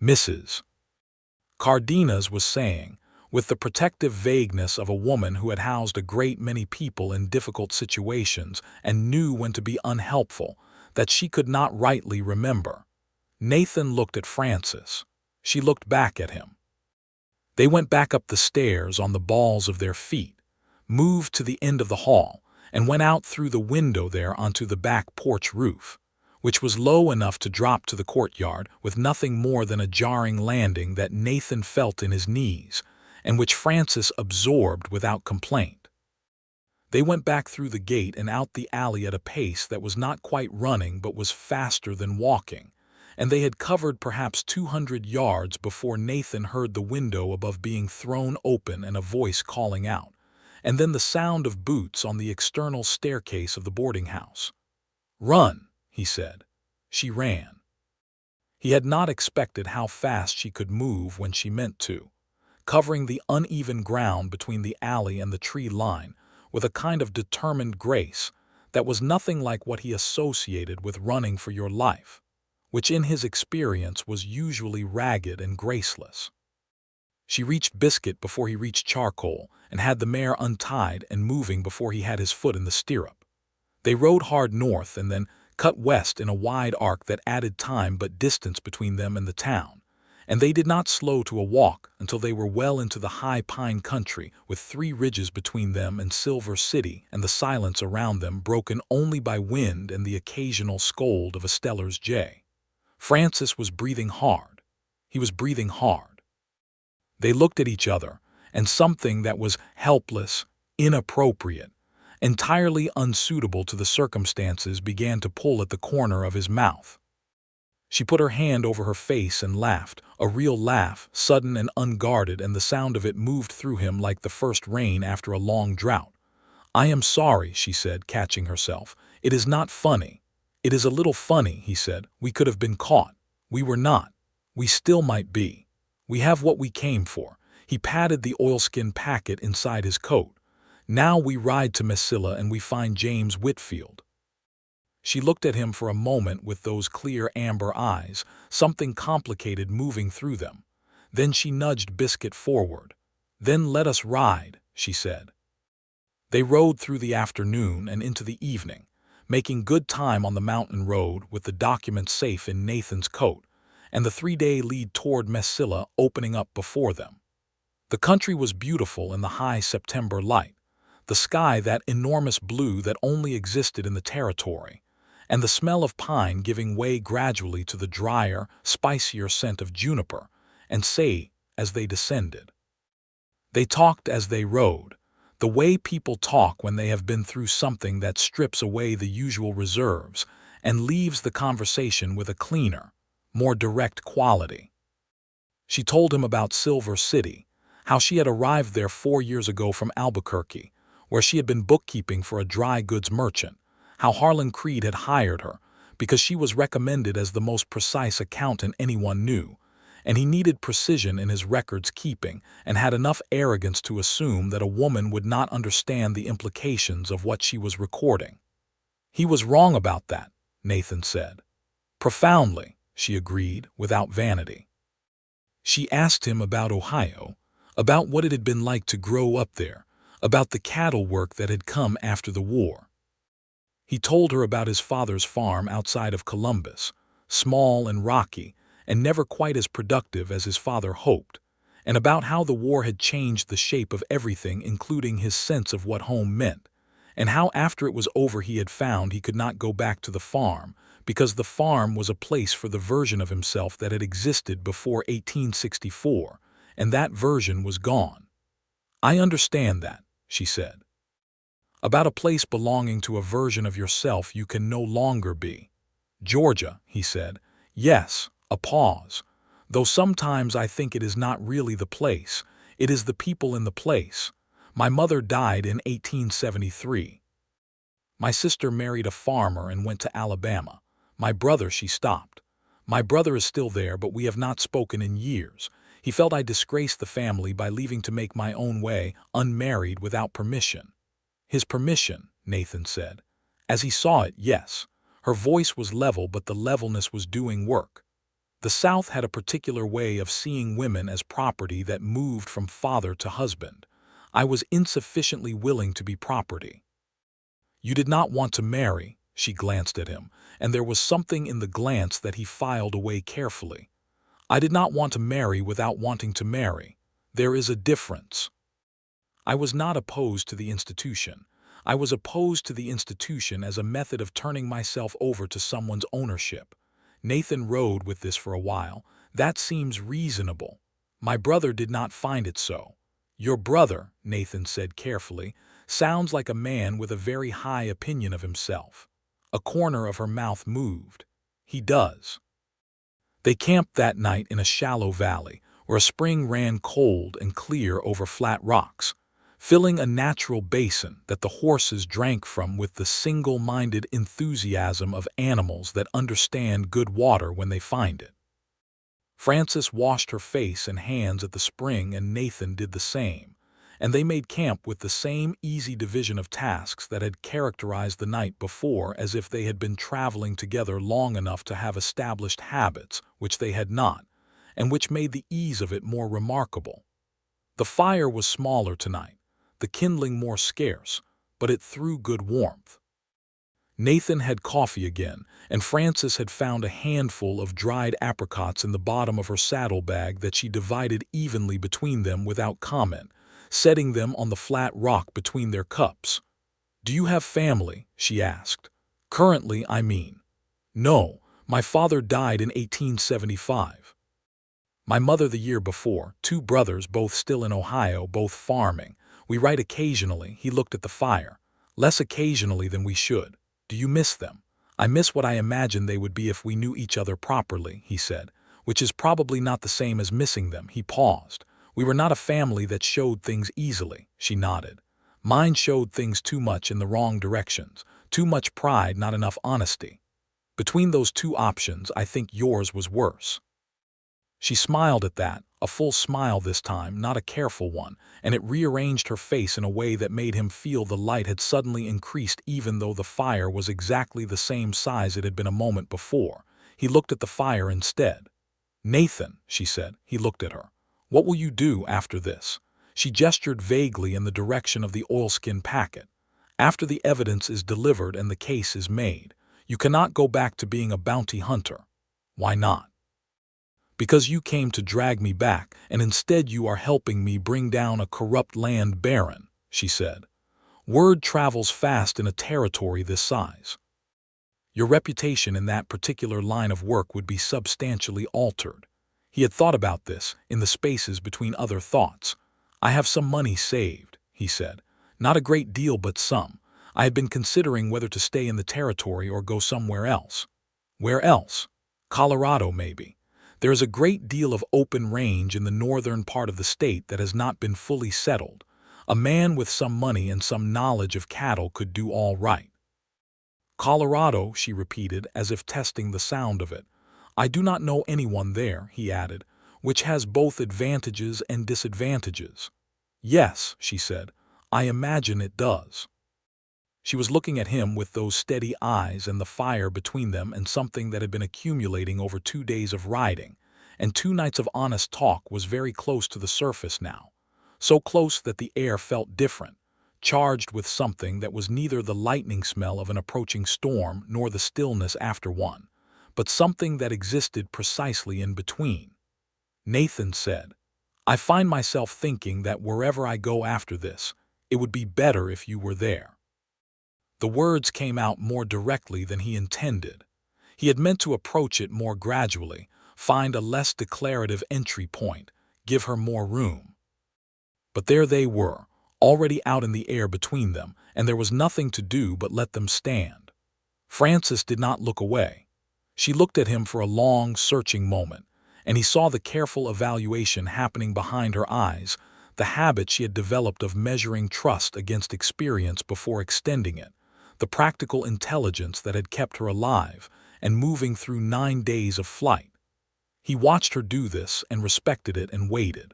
Mrs. Cardenas was saying, with the protective vagueness of a woman who had housed a great many people in difficult situations and knew when to be unhelpful, that she could not rightly remember. Nathan looked at Frances. She looked back at him. They went back up the stairs on the balls of their feet, moved to the end of the hall, and went out through the window there onto the back porch roof, which was low enough to drop to the courtyard with nothing more than a jarring landing that Nathan felt in his knees, and which Frances absorbed without complaint. They went back through the gate and out the alley at a pace that was not quite running but was faster than walking, and they had covered perhaps 200 yards before Nathan heard the window above being thrown open and a voice calling out, and then the sound of boots on the external staircase of the boarding house. "Run," he said. She ran. He had not expected how fast she could move when she meant to, covering the uneven ground between the alley and the tree line with a kind of determined grace that was nothing like what he associated with running for your life, which in his experience was usually ragged and graceless. She reached Biscuit before he reached Charcoal, and had the mare untied and moving before he had his foot in the stirrup. They rode hard north and then cut west in a wide arc that added time but distance between them and the town, and they did not slow to a walk until they were well into the high pine country with 3 ridges between them and Silver City, and the silence around them broken only by wind and the occasional scold of a Steller's jay. Frances was breathing hard. He was breathing hard. They looked at each other, and something that was helpless, inappropriate, entirely unsuitable to the circumstances began to pull at the corner of his mouth. She put her hand over her face and laughed, a real laugh, sudden and unguarded, and the sound of it moved through him like the first rain after a long drought. "I am sorry," she said, catching herself. "It is not funny." "It is a little funny," he said. "We could have been caught. We were not. We still might be. We have what we came for." He patted the oilskin packet inside his coat. "Now we ride to Mesilla and we find James Whitfield." She looked at him for a moment with those clear amber eyes, something complicated moving through them. Then she nudged Biscuit forward. "Then let us ride," she said. They rode through the afternoon and into the evening, making good time on the mountain road with the documents safe in Nathan's coat, and the 3-day lead toward Mesilla opening up before them. The country was beautiful in the high September light, the sky that enormous blue that only existed in the territory, and the smell of pine giving way gradually to the drier, spicier scent of juniper and sage as they descended. They talked as they rode, the way people talk when they have been through something that strips away the usual reserves and leaves the conversation with a cleaner, more direct quality. She told him about Silver City, how she had arrived there 4 years ago from Albuquerque, where she had been bookkeeping for a dry goods merchant, how Harlan Creed had hired her because she was recommended as the most precise accountant anyone knew, and he needed precision in his records keeping and had enough arrogance to assume that a woman would not understand the implications of what she was recording. He was wrong about that, Nathan said. Profoundly, she agreed, without vanity. She asked him about Ohio, about what it had been like to grow up there, about the cattle work that had come after the war. He told her about his father's farm outside of Columbus, small and rocky, and never quite as productive as his father hoped, and about how the war had changed the shape of everything, including his sense of what home meant, and how after it was over he had found he could not go back to the farm, because the farm was a place for the version of himself that had existed before 1864, and that version was gone. "I understand that," she said. "About a place belonging to a version of yourself you can no longer be." "Georgia," he said. "Yes," a pause. "Though sometimes I think it is not really the place, it is the people in the place. My mother died in 1873. My sister married a farmer and went to Alabama. My brother," she stopped. "My brother is still there, but we have not spoken in years. He felt I disgraced the family by leaving to make my own way, unmarried, without permission." "His permission," Nathan said. "As he saw it, yes." Her voice was level, but the levelness was doing work. "The South had a particular way of seeing women as property that moved from father to husband. I was insufficiently willing to be property." "You did not want to marry," she glanced at him, and there was something in the glance that he filed away carefully. "I did not want to marry without wanting to marry. There is a difference. I was not opposed to the institution. I was opposed to the institution as a method of turning myself over to someone's ownership." Nathan rode with this for a while. "That seems reasonable. My brother did not find it so." "Your brother," Nathan said carefully, "sounds like a man with a very high opinion of himself." A corner of her mouth moved. "He does." They camped that night in a shallow valley, where a spring ran cold and clear over flat rocks, filling a natural basin that the horses drank from with the single-minded enthusiasm of animals that understand good water when they find it. Frances washed her face and hands at the spring, and Nathan did the same, and they made camp with the same easy division of tasks that had characterized the night before, as if they had been traveling together long enough to have established habits, which they had not, and which made the ease of it more remarkable. The fire was smaller tonight, the kindling more scarce, but it threw good warmth. Nathan had coffee again, and Frances had found a handful of dried apricots in the bottom of her saddlebag that she divided evenly between them without comment, setting them on the flat rock between their cups. "Do you have family?" she asked. "Currently, I mean." "No, my father died in 1875. My mother the year before, 2 brothers, both still in Ohio, both farming. We write occasionally." He looked at the fire. "Less occasionally than we should. Do you miss them?" "I miss what I imagined they would be if we knew each other properly," he said, "which is probably not the same as missing them." He paused. "We were not a family that showed things easily." She nodded. "Mine showed things too much in the wrong directions. Too much pride, not enough honesty. Between those 2 options, I think yours was worse." She smiled at that, a full smile this time, not a careful one, and it rearranged her face in a way that made him feel the light had suddenly increased even though the fire was exactly the same size it had been a moment before. He looked at the fire instead. "Nathan," she said. He looked at her. "What will you do after this?" She gestured vaguely in the direction of the oilskin packet. "After the evidence is delivered and the case is made, you cannot go back to being a bounty hunter." "Why not?" "Because you came to drag me back, and instead you are helping me bring down a corrupt land baron," she said. "Word travels fast in a territory this size. Your reputation in that particular line of work would be substantially altered." He had thought about this, in the spaces between other thoughts. "I have some money saved," he said. "Not a great deal, but some. I had been considering whether to stay in the territory or go somewhere else." "Where else?" "Colorado, maybe. There is a great deal of open range in the northern part of the state that has not been fully settled. A man with some money and some knowledge of cattle could do all right." "Colorado," she repeated, as if testing the sound of it. "I do not know anyone there," he added. which has both advantages and disadvantages. Yes, she said, I imagine it does. She was looking at him with those steady eyes and the fire between them, and something that had been accumulating over 2 days of riding and 2 nights of honest talk was very close to the surface now. So close that the air felt different, charged with something that was neither the lightning smell of an approaching storm nor the stillness after one, but something that existed precisely in between. Nathan said, I find myself thinking that wherever I go after this, it would be better if you were there. The words came out more directly than he intended. He had meant to approach it more gradually, find a less declarative entry point, give her more room. But there they were, already out in the air between them, and there was nothing to do but let them stand. Frances did not look away. She looked at him for a long, searching moment, and he saw the careful evaluation happening behind her eyes, the habit she had developed of measuring trust against experience before extending it, the practical intelligence that had kept her alive and moving through 9 days of flight. He watched her do this and respected it and waited.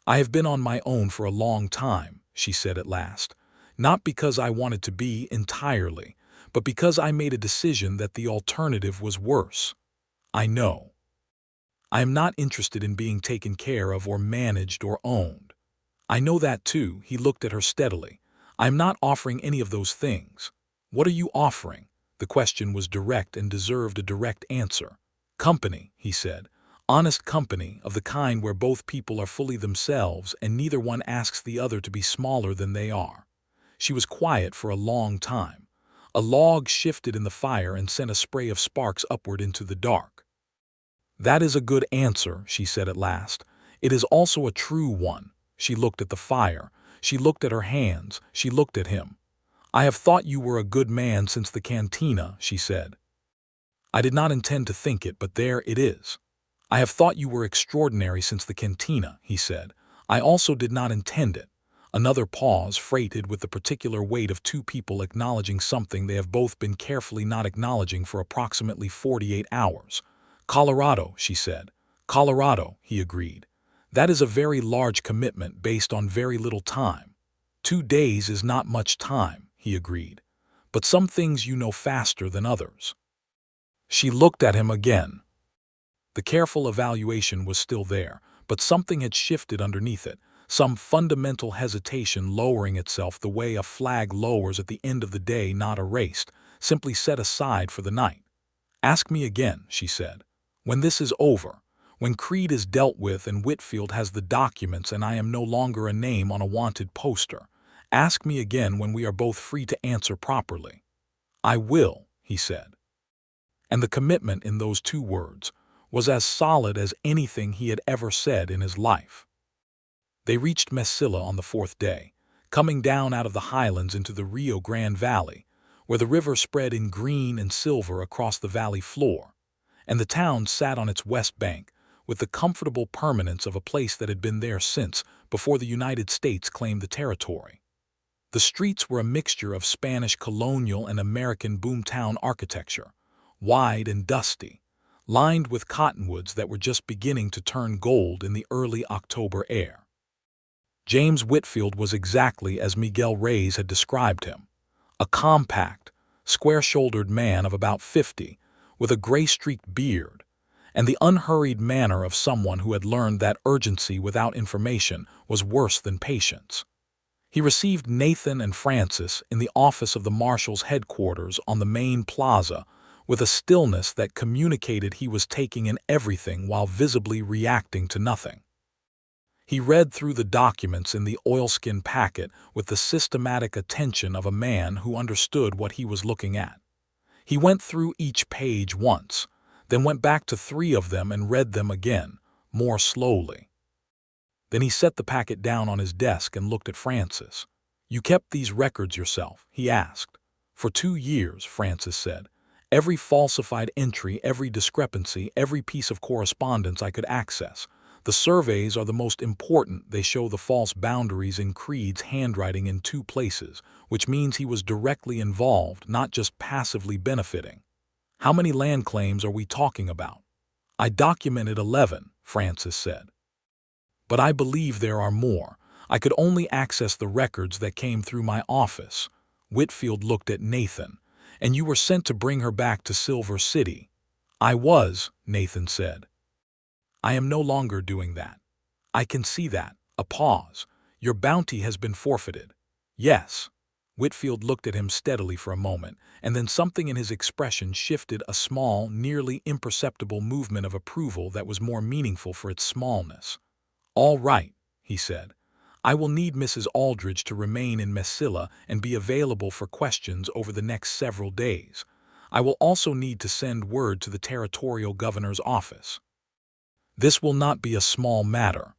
I have been on my own for a long time, she said at last, not because I wanted to be entirely, but because I made a decision that the alternative was worse. I know. I am not interested in being taken care of or managed or owned. I know that too. He looked at her steadily. I am not offering any of those things. What are you offering? The question was direct and deserved a direct answer. Company, he said. Honest company, of the kind where both people are fully themselves and neither one asks the other to be smaller than they are. She was quiet for a long time. A log shifted in the fire and sent a spray of sparks upward into the dark. That is a good answer, she said at last. It is also a true one. She looked at the fire. She looked at her hands. She looked at him. I have thought you were a good man since the cantina, she said. I did not intend to think it, but there it is. I have thought you were extraordinary since the cantina, he said. I also did not intend it. Another pause, freighted with the particular weight of two people acknowledging something they have both been carefully not acknowledging for approximately 48 hours. Colorado, she said. Colorado, he agreed. That is a very large commitment based on very little time. 2 days is not much time, he agreed. But some things you know faster than others. She looked at him again. The careful evaluation was still there, but something had shifted underneath it, some fundamental hesitation lowering itself the way a flag lowers at the end of the day, not erased, simply set aside for the night. Ask me again, she said. When this is over, when Creed is dealt with and Whitfield has the documents and I am no longer a name on a wanted poster, ask me again when we are both free to answer properly. I will, he said. And the commitment in those 2 words was as solid as anything he had ever said in his life. They reached Mesilla on the 4th day, coming down out of the highlands into the Rio Grande Valley, where the river spread in green and silver across the valley floor, and the town sat on its west bank with the comfortable permanence of a place that had been there since before the United States claimed the territory. The streets were a mixture of Spanish colonial and American boomtown architecture, wide and dusty, lined with cottonwoods that were just beginning to turn gold in the early October air. James Whitfield was exactly as Miguel Reyes had described him, a compact, square-shouldered man of about 50, with a gray-streaked beard, and the unhurried manner of someone who had learned that urgency without information was worse than patience. He received Nathan and Frances in the office of the marshal's headquarters on the main plaza with a stillness that communicated he was taking in everything while visibly reacting to nothing. He read through the documents in the oilskin packet with the systematic attention of a man who understood what he was looking at. He went through each page once, then went back to 3 of them and read them again, more slowly. Then he set the packet down on his desk and looked at Frances. You kept these records yourself, he asked. For 2 years, Frances said. Every falsified entry, every discrepancy, every piece of correspondence I could access. The surveys are the most important. They show the false boundaries in Creed's handwriting in 2 places, which means he was directly involved, not just passively benefiting. How many land claims are we talking about? I documented 11, Frances said. "But I believe there are more. I could only access the records that came through my office." Whitfield looked at Nathan. "And you were sent to bring her back to Silver City." "I was," Nathan said. "I am no longer doing that." "I can see that." A pause. "Your bounty has been forfeited." "Yes." Whitfield looked at him steadily for a moment, and then something in his expression shifted, a small, nearly imperceptible movement of approval that was more meaningful for its smallness. "All right," he said. "I will need Mrs. Aldridge to remain in Mesilla and be available for questions over the next several days. I will also need to send word to the territorial governor's office." "This will not be a small matter."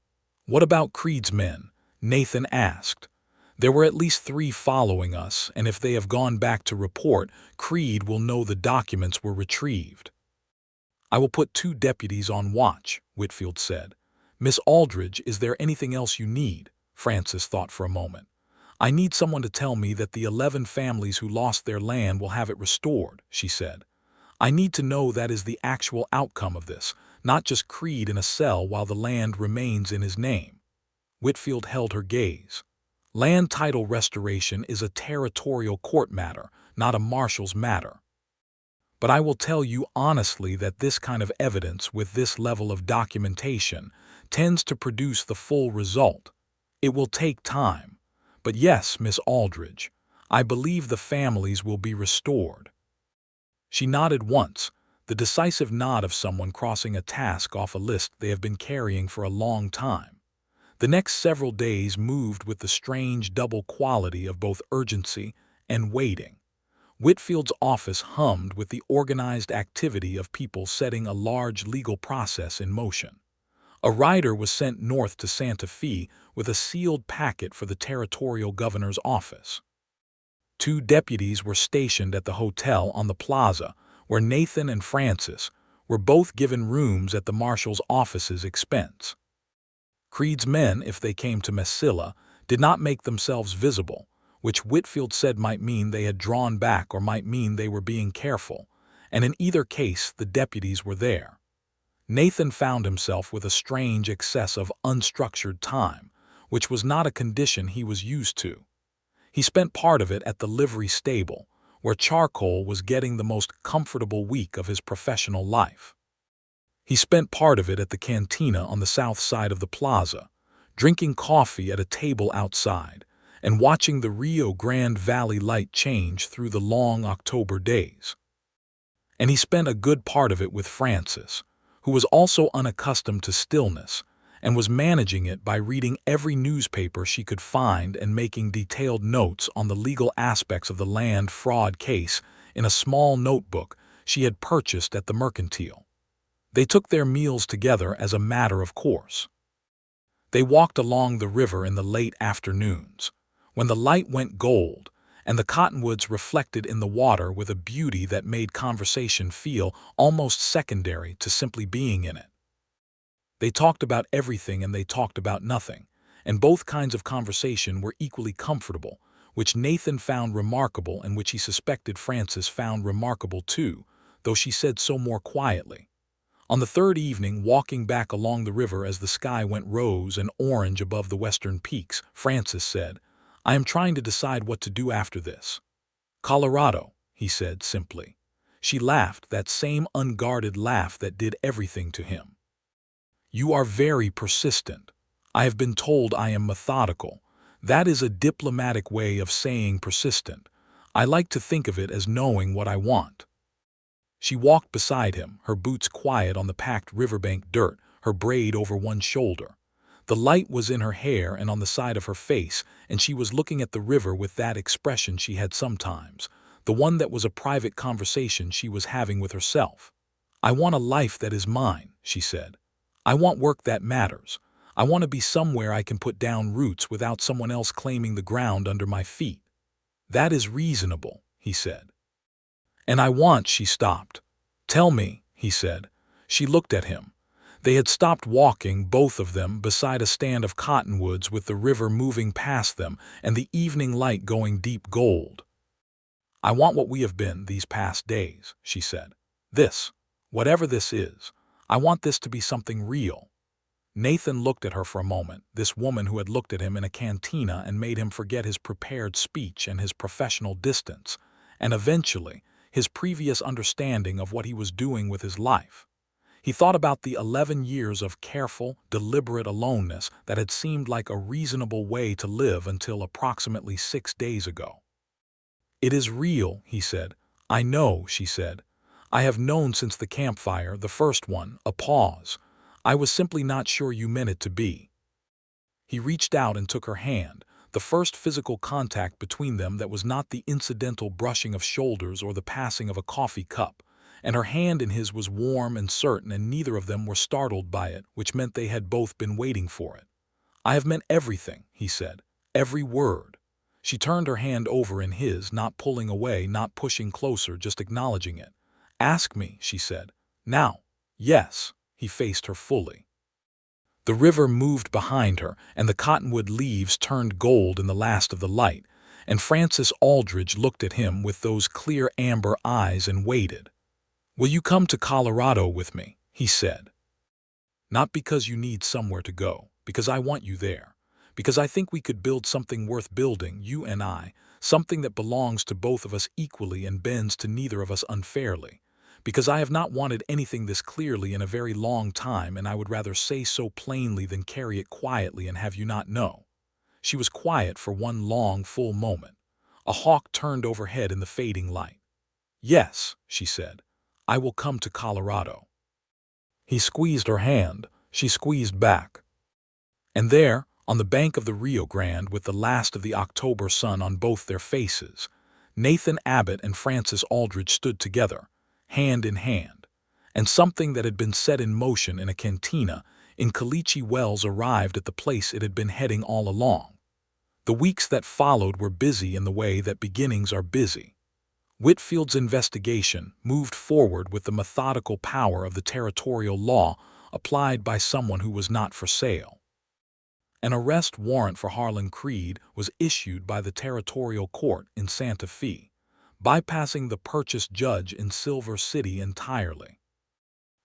"What about Creed's men?" Nathan asked. "There were at least 3 following us, and if they have gone back to report, Creed will know the documents were retrieved." "I will put 2 deputies on watch," Whitfield said. "Miss Aldridge, is there anything else you need?" Frances thought for a moment. "I need someone to tell me that the 11 families who lost their land will have it restored," she said. "I need to know that is the actual outcome of this, not just Creed in a cell while the land remains in his name." Whitfield held her gaze. "Land title restoration is a territorial court matter, not a marshal's matter. But I will tell you honestly that this kind of evidence with this level of documentation tends to produce the full result. It will take time. But yes, Miss Aldridge, I believe the families will be restored." She nodded once, the decisive nod of someone crossing a task off a list they have been carrying for a long time. The next several days moved with the strange double quality of both urgency and waiting. Whitfield's office hummed with the organized activity of people setting a large legal process in motion. A rider was sent north to Santa Fe with a sealed packet for the territorial governor's office. 2 deputies were stationed at the hotel on the plaza, where Nathan and Frances were both given rooms at the marshal's office's expense. Creed's men, if they came to Mesilla, did not make themselves visible, which Whitfield said might mean they had drawn back or might mean they were being careful, and in either case the deputies were there. Nathan found himself with a strange excess of unstructured time, which was not a condition he was used to. He spent part of it at the livery stable, where charcoal was getting the most comfortable week of his professional life. He spent part of it at the cantina on the south side of the plaza, drinking coffee at a table outside, and watching the Rio Grande Valley light change through the long October days. And he spent a good part of it with Frances, who was also unaccustomed to stillness, and was managing it by reading every newspaper she could find and making detailed notes on the legal aspects of the land fraud case in a small notebook she had purchased at the mercantile. They took their meals together as a matter of course. They walked along the river in the late afternoons, when the light went gold, and the cottonwoods reflected in the water with a beauty that made conversation feel almost secondary to simply being in it. They talked about everything and they talked about nothing, and both kinds of conversation were equally comfortable, which Nathan found remarkable and which he suspected Frances found remarkable too, though she said so more quietly. On the 3rd evening, walking back along the river as the sky went rose and orange above the western peaks, Frances said, "I am trying to decide what to do after this." "Colorado," he said simply. She laughed, that same unguarded laugh that did everything to him. "You are very persistent. I have been told I am methodical. That is a diplomatic way of saying persistent. I like to think of it as knowing what I want." She walked beside him, her boots quiet on the packed riverbank dirt, her braid over one shoulder. The light was in her hair and on the side of her face, and she was looking at the river with that expression she had sometimes, the one that was a private conversation she was having with herself. "I want a life that is mine," she said. "I want work that matters. I want to be somewhere I can put down roots without someone else claiming the ground under my feet." "That is reasonable," he said. "And I want—" She stopped. "Tell me," he said. She looked at him. They had stopped walking, both of them, beside a stand of cottonwoods with the river moving past them and the evening light going deep gold. "I want what we have been these past days," she said. "This, whatever this is, I want this to be something real." Nathan looked at her for a moment, this woman who had looked at him in a cantina and made him forget his prepared speech and his professional distance, and eventually, his previous understanding of what he was doing with his life. He thought about the 11 years of careful, deliberate aloneness that had seemed like a reasonable way to live until approximately 6 days ago. "It is real," he said. "I know," she said. "I have known since the campfire, the first one." A pause. "I was simply not sure you meant it to be." He reached out and took her hand, the first physical contact between them that was not the incidental brushing of shoulders or the passing of a coffee cup, and her hand in his was warm and certain, and neither of them were startled by it, which meant they had both been waiting for it. "I have meant everything," he said. "Every word." She turned her hand over in his, not pulling away, not pushing closer, just acknowledging it. "Ask me," she said. "Now." "Yes." He faced her fully. The river moved behind her, and the cottonwood leaves turned gold in the last of the light, and Frances Aldridge looked at him with those clear amber eyes and waited. "Will you come to Colorado with me?" he said. "Not because you need somewhere to go, because I want you there. Because I think we could build something worth building, you and I, something that belongs to both of us equally and bends to neither of us unfairly. Because I have not wanted anything this clearly in a very long time, and I would rather say so plainly than carry it quietly and have you not know." She was quiet for one long, full moment. A hawk turned overhead in the fading light. "Yes," she said. "I will come to Colorado." He squeezed her hand. She squeezed back. And there, on the bank of the Rio Grande, with the last of the October sun on both their faces, Nathan Abbott and Frances Aldridge stood together, hand in hand, and something that had been set in motion in a cantina in Caliche Wells arrived at the place it had been heading all along. The weeks that followed were busy in the way that beginnings are busy. Whitfield's investigation moved forward with the methodical power of the territorial law applied by someone who was not for sale. An arrest warrant for Harlan Creed was issued by the territorial court in Santa Fe, bypassing the purchase judge in Silver City entirely.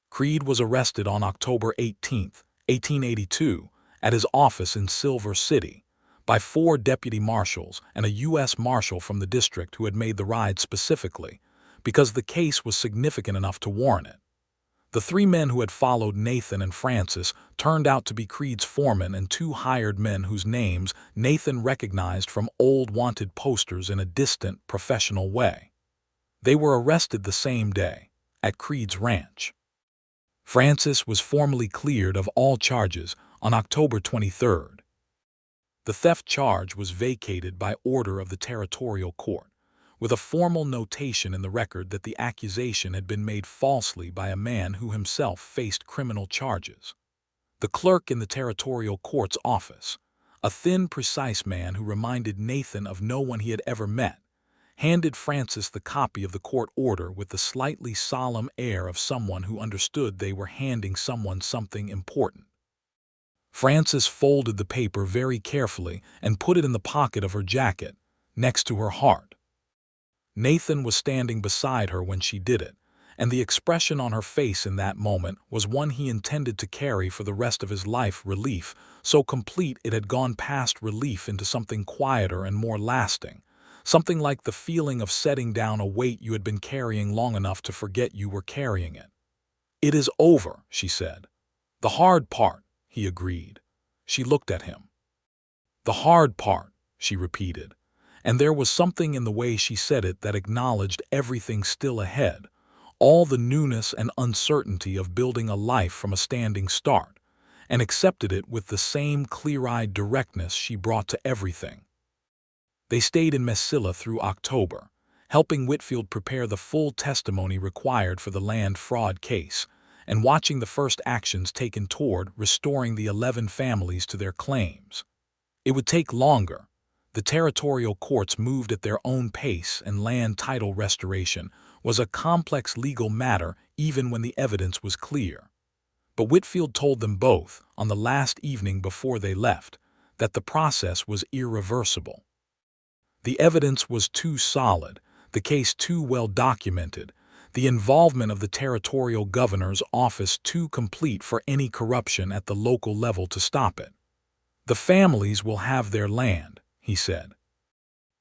Creed was arrested on October 18, 1882, at his office in Silver City, by 4 deputy marshals and a U.S. marshal from the district who had made the ride specifically, because the case was significant enough to warrant it. The 3 men who had followed Nathan and Frances turned out to be Creed's foreman and 2 hired men whose names Nathan recognized from old wanted posters in a distant, professional way. They were arrested the same day, at Creed's ranch. Frances was formally cleared of all charges on October 23rd. The theft charge was vacated by order of the territorial court, with a formal notation in the record that the accusation had been made falsely by a man who himself faced criminal charges. The clerk in the territorial court's office, a thin, precise man who reminded Nathan of no one he had ever met, handed Frances the copy of the court order with the slightly solemn air of someone who understood they were handing someone something important. Frances folded the paper very carefully and put it in the pocket of her jacket, next to her heart. Nathan was standing beside her when she did it, and the expression on her face in that moment was one he intended to carry for the rest of his life: relief, so complete it had gone past relief into something quieter and more lasting, something like the feeling of setting down a weight you had been carrying long enough to forget you were carrying it. "It is over," she said. "The hard part," he agreed. She looked at him. "The hard part," she repeated, and there was something in the way she said it that acknowledged everything still ahead, all the newness and uncertainty of building a life from a standing start, and accepted it with the same clear-eyed directness she brought to everything. They stayed in Mesilla through October, helping Whitfield prepare the full testimony required for the land fraud case, and watching the first actions taken toward restoring the 11 families to their claims. It would take longer. The territorial courts moved at their own pace, and land title restoration was a complex legal matter even when the evidence was clear. But Whitfield told them both, on the last evening before they left, that the process was irreversible. The evidence was too solid, the case too well documented, the involvement of the territorial governor's office too complete for any corruption at the local level to stop it. "The families will have their land," he said.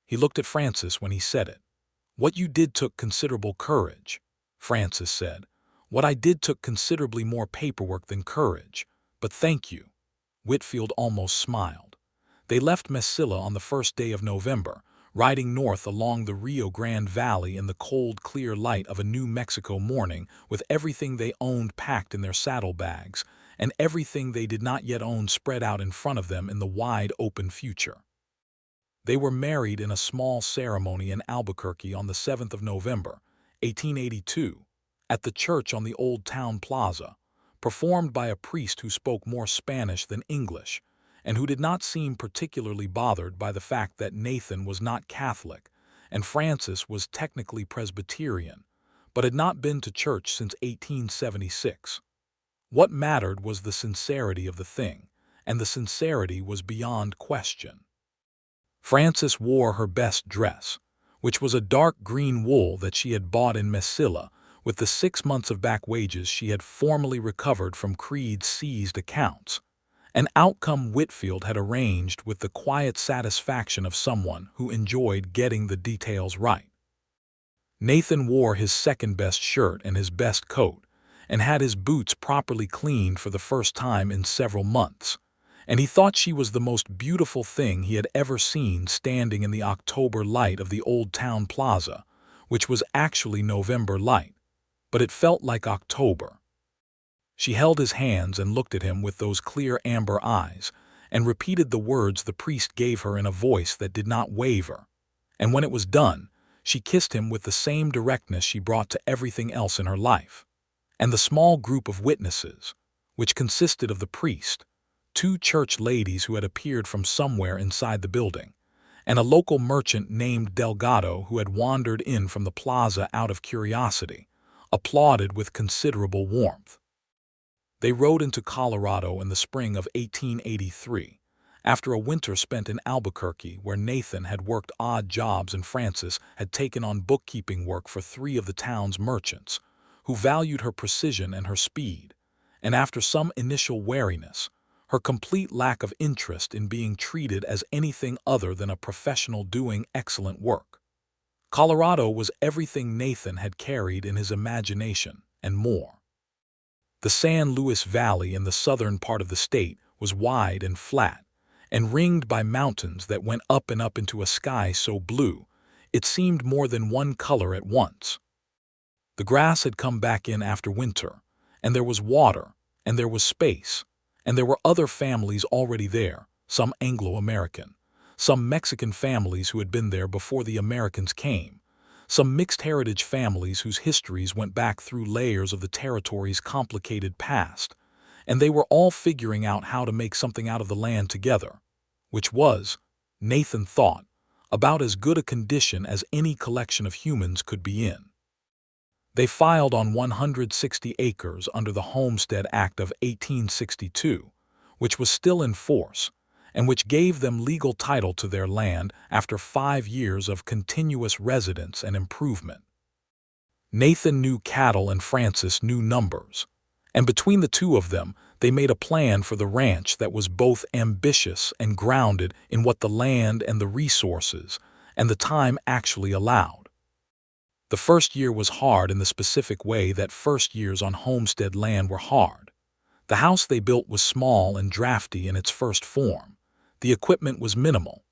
He looked at Frances when he said it. "What you did took considerable courage," Frances said. "What I did took considerably more paperwork than courage, but thank you." Whitfield almost smiled. They left Mesilla on the first day of November, riding north along the Rio Grande Valley in the cold, clear light of a New Mexico morning, with everything they owned packed in their saddlebags, and everything they did not yet own spread out in front of them in the wide, open future. They were married in a small ceremony in Albuquerque on the 7th of November, 1882, at the church on the Old Town Plaza, performed by a priest who spoke more Spanish than English, and who did not seem particularly bothered by the fact that Nathan was not Catholic and Frances was technically Presbyterian, but had not been to church since 1876. What mattered was the sincerity of the thing, and the sincerity was beyond question. Frances wore her best dress, which was a dark green wool that she had bought in Mesilla with the 6 months of back wages she had formally recovered from Creed's seized accounts, an outcome Whitfield had arranged with the quiet satisfaction of someone who enjoyed getting the details right. Nathan wore his second-best shirt and his best coat, and had his boots properly cleaned for the first time in several months, and he thought she was the most beautiful thing he had ever seen standing in the October light of the Old Town Plaza, which was actually November light, but it felt like October. She held his hands and looked at him with those clear amber eyes, and repeated the words the priest gave her in a voice that did not waver, and when it was done, she kissed him with the same directness she brought to everything else in her life. And the small group of witnesses, which consisted of the priest, 2 church ladies who had appeared from somewhere inside the building, and a local merchant named Delgado who had wandered in from the plaza out of curiosity, applauded with considerable warmth. They rode into Colorado in the spring of 1883, after a winter spent in Albuquerque where Nathan had worked odd jobs and Frances had taken on bookkeeping work for 3 of the town's merchants, who valued her precision and her speed, and after some initial wariness, her complete lack of interest in being treated as anything other than a professional doing excellent work. Colorado was everything Nathan had carried in his imagination, and more. The San Luis Valley in the southern part of the state was wide and flat, and ringed by mountains that went up and up into a sky so blue it seemed more than one color at once. The grass had come back in after winter, and there was water, and there was space, and there were other families already there, some Anglo-American, some Mexican families who had been there before the Americans came, some mixed heritage families whose histories went back through layers of the territory's complicated past, and they were all figuring out how to make something out of the land together, which was, Nathan thought, about as good a condition as any collection of humans could be in. They filed on 160 acres under the Homestead Act of 1862, which was still in force, and which gave them legal title to their land after 5 years of continuous residence and improvement. Nathan knew cattle and Frances knew numbers, and between the 2 of them they made a plan for the ranch that was both ambitious and grounded in what the land and the resources and the time actually allowed. The first year was hard in the specific way that first years on homestead land were hard. The house they built was small and drafty in its first form. The equipment was minimal.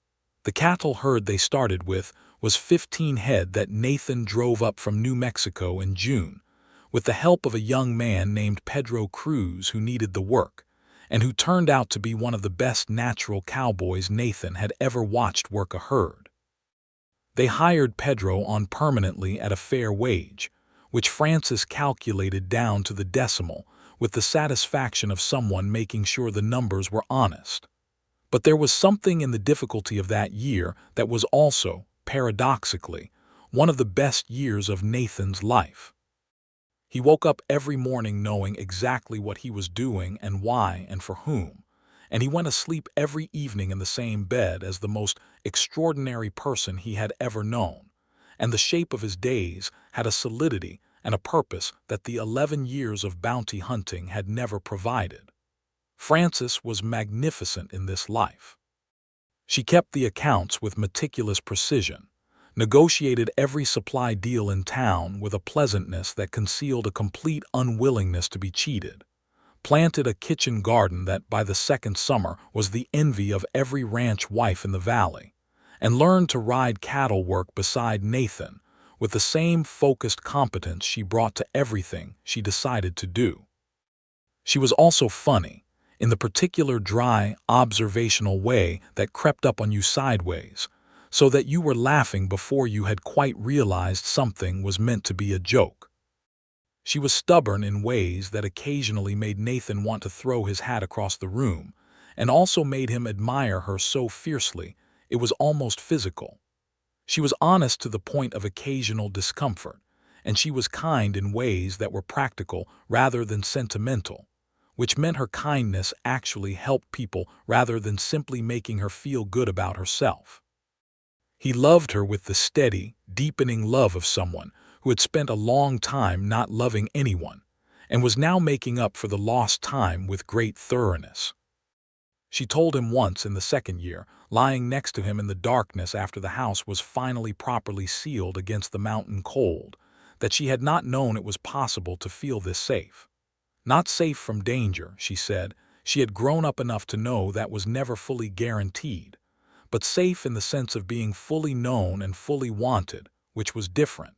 The cattle herd they started with was 15 head that Nathan drove up from New Mexico in June, with the help of a young man named Pedro Cruz who needed the work, and who turned out to be one of the best natural cowboys Nathan had ever watched work a herd. They hired Pedro on permanently at a fair wage, which Frances calculated down to the decimal with the satisfaction of someone making sure the numbers were honest. But there was something in the difficulty of that year that was also, paradoxically, one of the best years of Nathan's life. He woke up every morning knowing exactly what he was doing and why and for whom, and he went asleep every evening in the same bed as the most extraordinary person he had ever known, and the shape of his days had a solidity and a purpose that the 11 years of bounty hunting had never provided. Frances was magnificent in this life. She kept the accounts with meticulous precision, negotiated every supply deal in town with a pleasantness that concealed a complete unwillingness to be cheated, planted a kitchen garden that by the second summer was the envy of every ranch wife in the valley, and learned to ride cattle work beside Nathan with the same focused competence she brought to everything she decided to do. She was also funny, in the particular dry, observational way that crept up on you sideways, so that you were laughing before you had quite realized something was meant to be a joke. She was stubborn in ways that occasionally made Nathan want to throw his hat across the room, and also made him admire her so fiercely it was almost physical. She was honest to the point of occasional discomfort, and she was kind in ways that were practical rather than sentimental, which meant her kindness actually helped people rather than simply making her feel good about herself. He loved her with the steady, deepening love of someone who had spent a long time not loving anyone, and was now making up for the lost time with great thoroughness. She told him once in the second year, lying next to him in the darkness after the house was finally properly sealed against the mountain cold, that she had not known it was possible to feel this safe. Not safe from danger, she said. She had grown up enough to know that was never fully guaranteed, but safe in the sense of being fully known and fully wanted, which was different.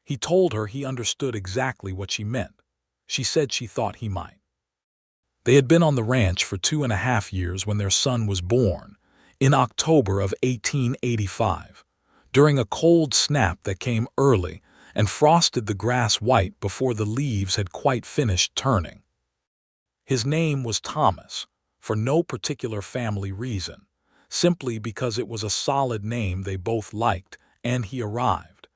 He told her he understood exactly what she meant. She said she thought he might. They had been on the ranch for 2.5 years when their son was born, in October of 1885, during a cold snap that came early and frosted the grass white before the leaves had quite finished turning. His name was Thomas, for no particular family reason, simply because it was a solid name they both liked, and he arrived,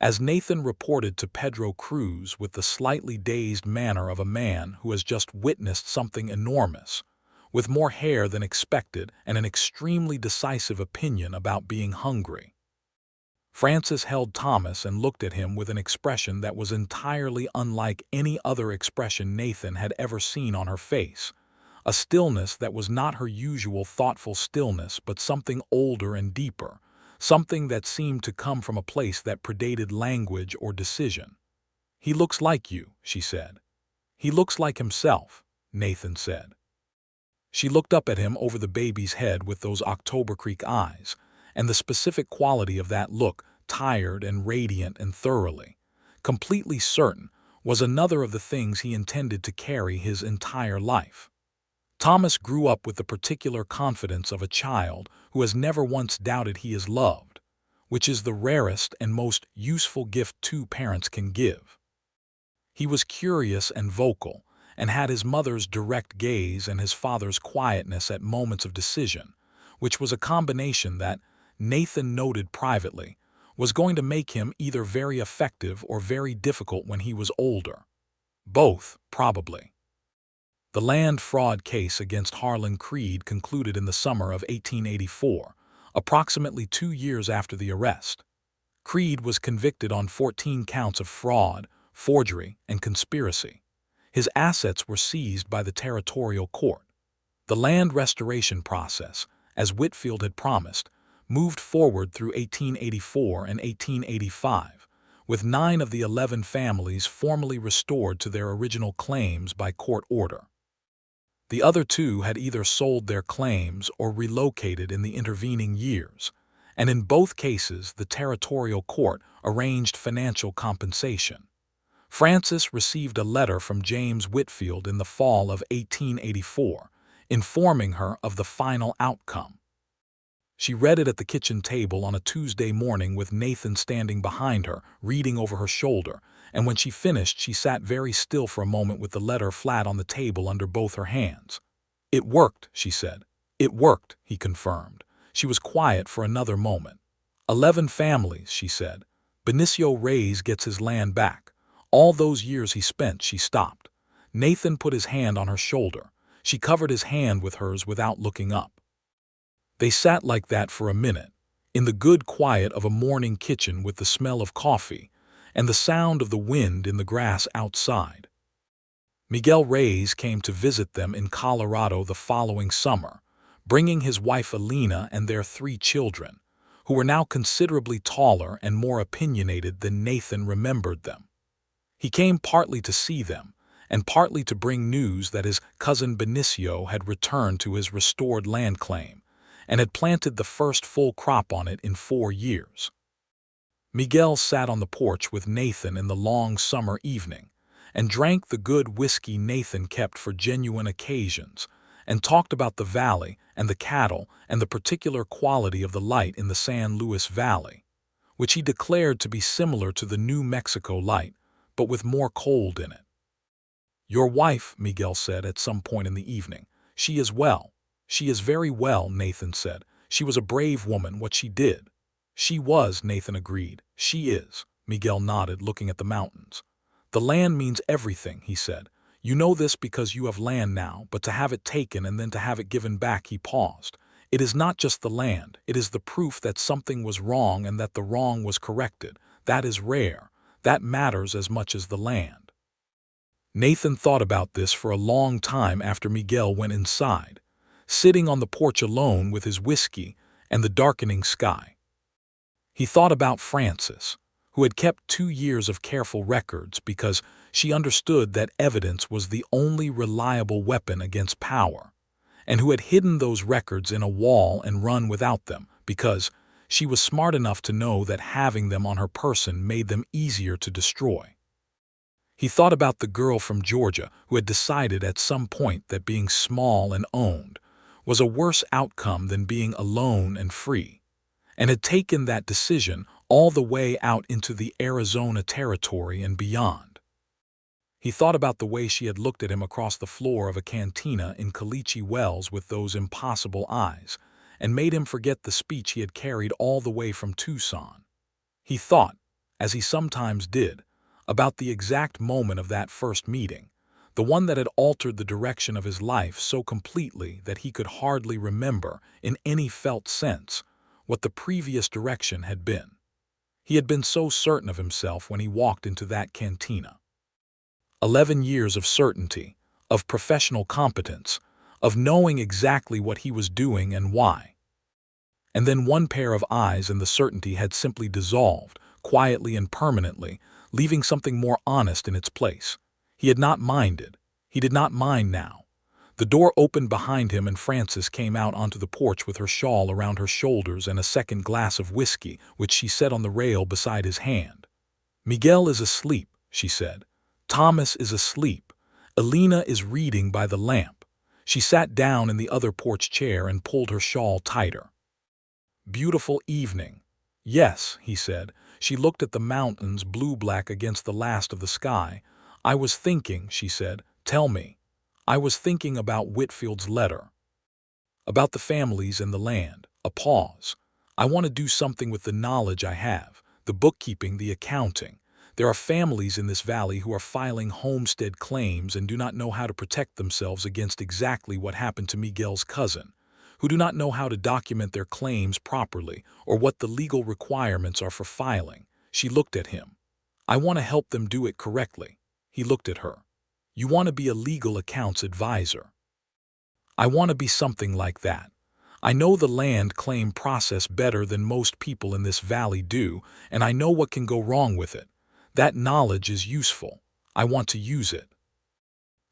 as Nathan reported to Pedro Cruz, with the slightly dazed manner of a man who has just witnessed something enormous, with more hair than expected and an extremely decisive opinion about being hungry. Frances held Thomas and looked at him with an expression that was entirely unlike any other expression Nathan had ever seen on her face, a stillness that was not her usual thoughtful stillness but something older and deeper, something that seemed to come from a place that predated language or decision. "He looks like you," she said. "He looks like himself," Nathan said. She looked up at him over the baby's head with those October Creek eyes, and the specific quality of that look, tired and radiant and thoroughly, completely certain, was another of the things he intended to carry his entire life. Thomas grew up with the particular confidence of a child who has never once doubted he is loved, which is the rarest and most useful gift two parents can give. He was curious and vocal, and had his mother's direct gaze and his father's quietness at moments of decision, which was a combination that, Nathan noted privately, was going to make him either very effective or very difficult when he was older. Both, probably. The land fraud case against Harlan Creed concluded in the summer of 1884, approximately 2 years after the arrest. Creed was convicted on 14 counts of fraud, forgery, and conspiracy. His assets were seized by the territorial court. The land restoration process, as Whitfield had promised, moved forward through 1884 and 1885, with 9 of the 11 families formally restored to their original claims by court order. The other 2 had either sold their claims or relocated in the intervening years, and in both cases the territorial court arranged financial compensation. Frances received a letter from James Whitfield in the fall of 1884, informing her of the final outcome. She read it at the kitchen table on a Tuesday morning with Nathan standing behind her, reading over her shoulder, and when she finished she sat very still for a moment with the letter flat on the table under both her hands. "It worked," she said. "It worked," he confirmed. She was quiet for another moment. 11 families, she said. "Benicio Reyes gets his land back. All those years he spent," she stopped. Nathan put his hand on her shoulder. She covered his hand with hers without looking up. They sat like that for a minute, in the good quiet of a morning kitchen with the smell of coffee, and the sound of the wind in the grass outside. Miguel Reyes came to visit them in Colorado the following summer, bringing his wife Alina and their 3 children, who were now considerably taller and more opinionated than Nathan remembered them. He came partly to see them, and partly to bring news that his cousin Benicio had returned to his restored land claim, and had planted the first full crop on it in 4 years. Miguel sat on the porch with Nathan in the long summer evening, and drank the good whiskey Nathan kept for genuine occasions, and talked about the valley and the cattle and the particular quality of the light in the San Luis Valley, which he declared to be similar to the New Mexico light, but with more cold in it. "Your wife," Miguel said at some point in the evening, "she is well." "She is very well," Nathan said. "She was a brave woman, what she did." "She was," Nathan agreed. "She is." Miguel nodded, looking at the mountains. "The land means everything," he said. "You know this because you have land now, but to have it taken and then to have it given back," he paused. "It is not just the land, it is the proof that something was wrong and that the wrong was corrected. That is rare. That matters as much as the land." Nathan thought about this for a long time after Miguel went inside, sitting on the porch alone with his whiskey and the darkening sky. He thought about Frances, who had kept 2 years of careful records because she understood that evidence was the only reliable weapon against power, and who had hidden those records in a wall and run without them because she was smart enough to know that having them on her person made them easier to destroy. He thought about the girl from Georgia who had decided at some point that being small and owned was a worse outcome than being alone and free, and had taken that decision all the way out into the Arizona territory and beyond. He thought about the way she had looked at him across the floor of a cantina in Caliche Wells with those impossible eyes, and made him forget the speech he had carried all the way from Tucson. He thought, as he sometimes did, about the exact moment of that first meeting, the one that had altered the direction of his life so completely that he could hardly remember, in any felt sense, what the previous direction had been. He had been so certain of himself when he walked into that cantina. 11 years of certainty, of professional competence, of knowing exactly what he was doing and why. And then one pair of eyes and the certainty had simply dissolved, quietly and permanently, leaving something more honest in its place. He had not minded. He did not mind now. The door opened behind him and Frances came out onto the porch with her shawl around her shoulders and a second glass of whiskey, which she set on the rail beside his hand. "Miguel is asleep," she said. "Thomas is asleep. Alina is reading by the lamp." She sat down in the other porch chair and pulled her shawl tighter. "Beautiful evening." "Yes," he said. She looked at the mountains, blue-black against the last of the sky. "I was thinking," she said. "Tell me." "I was thinking about Whitfield's letter. About the families and the land." A pause. "I want to do something with the knowledge I have, the bookkeeping, the accounting. There are families in this valley who are filing homestead claims and do not know how to protect themselves against exactly what happened to Miguel's cousin, who do not know how to document their claims properly or what the legal requirements are for filing." She looked at him. "I want to help them do it correctly." He looked at her. "You want to be a legal accounts advisor." "I want to be something like that. I know the land claim process better than most people in this valley do, and I know what can go wrong with it. That knowledge is useful. I want to use it."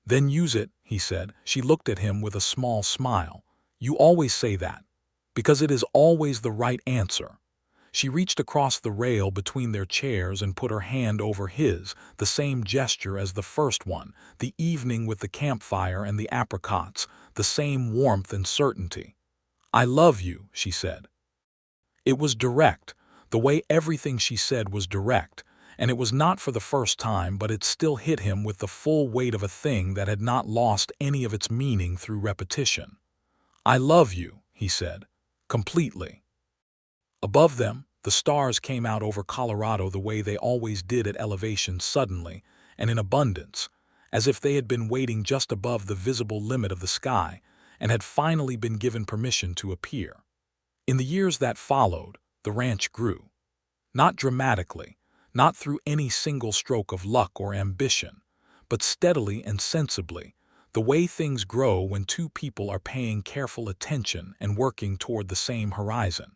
"Then use it," he said. She looked at him with a small smile. "You always say that, because it is always the right answer." She reached across the rail between their chairs and put her hand over his, the same gesture as the first one, the evening with the campfire and the apricots, the same warmth and certainty. "I love you," she said. It was direct. The way everything she said was direct, and it was not for the first time, but it still hit him with the full weight of a thing that had not lost any of its meaning through repetition. "I love you," he said, "completely." Above them, the stars came out over Colorado the way they always did at elevation, suddenly and in abundance, as if they had been waiting just above the visible limit of the sky and had finally been given permission to appear. In the years that followed, the ranch grew. Not dramatically, not through any single stroke of luck or ambition, but steadily and sensibly, the way things grow when two people are paying careful attention and working toward the same horizon.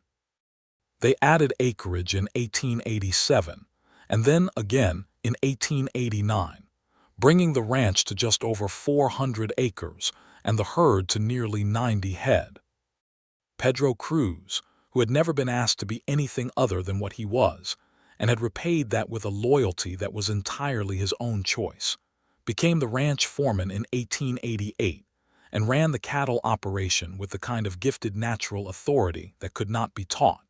They added acreage in 1887, and then again in 1889, bringing the ranch to just over 400 acres and the herd to nearly 90 head. Pedro Cruz, who had never been asked to be anything other than what he was, and had repaid that with a loyalty that was entirely his own choice, became the ranch foreman in 1888 and ran the cattle operation with the kind of gifted natural authority that could not be taught.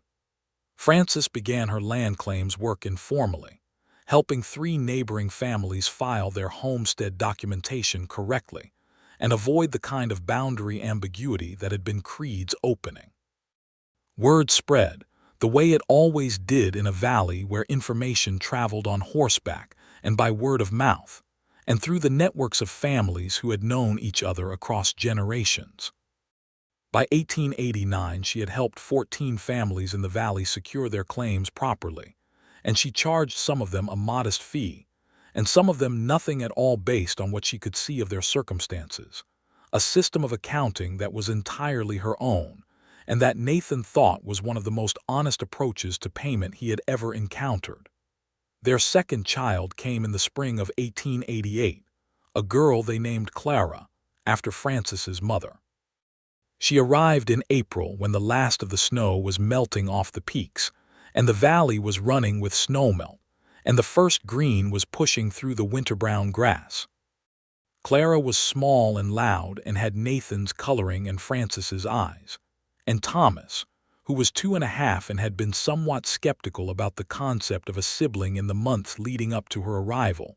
Frances began her land claims work informally, helping 3 neighboring families file their homestead documentation correctly and avoid the kind of boundary ambiguity that had been Creed's opening. Word spread, the way it always did in a valley where information traveled on horseback and by word of mouth, and through the networks of families who had known each other across generations. By 1889, she had helped 14 families in the valley secure their claims properly, and she charged some of them a modest fee, and some of them nothing at all based on what she could see of their circumstances, a system of accounting that was entirely her own, and that Nathan thought was one of the most honest approaches to payment he had ever encountered. Their second child came in the spring of 1888, a girl they named Clara, after Frances's mother. She arrived in April when the last of the snow was melting off the peaks, and the valley was running with snowmelt, and the first green was pushing through the winter-brown grass. Clara was small and loud and had Nathan's coloring and Frances's eyes, and Thomas, who was 2.5 and had been somewhat skeptical about the concept of a sibling in the months leading up to her arrival,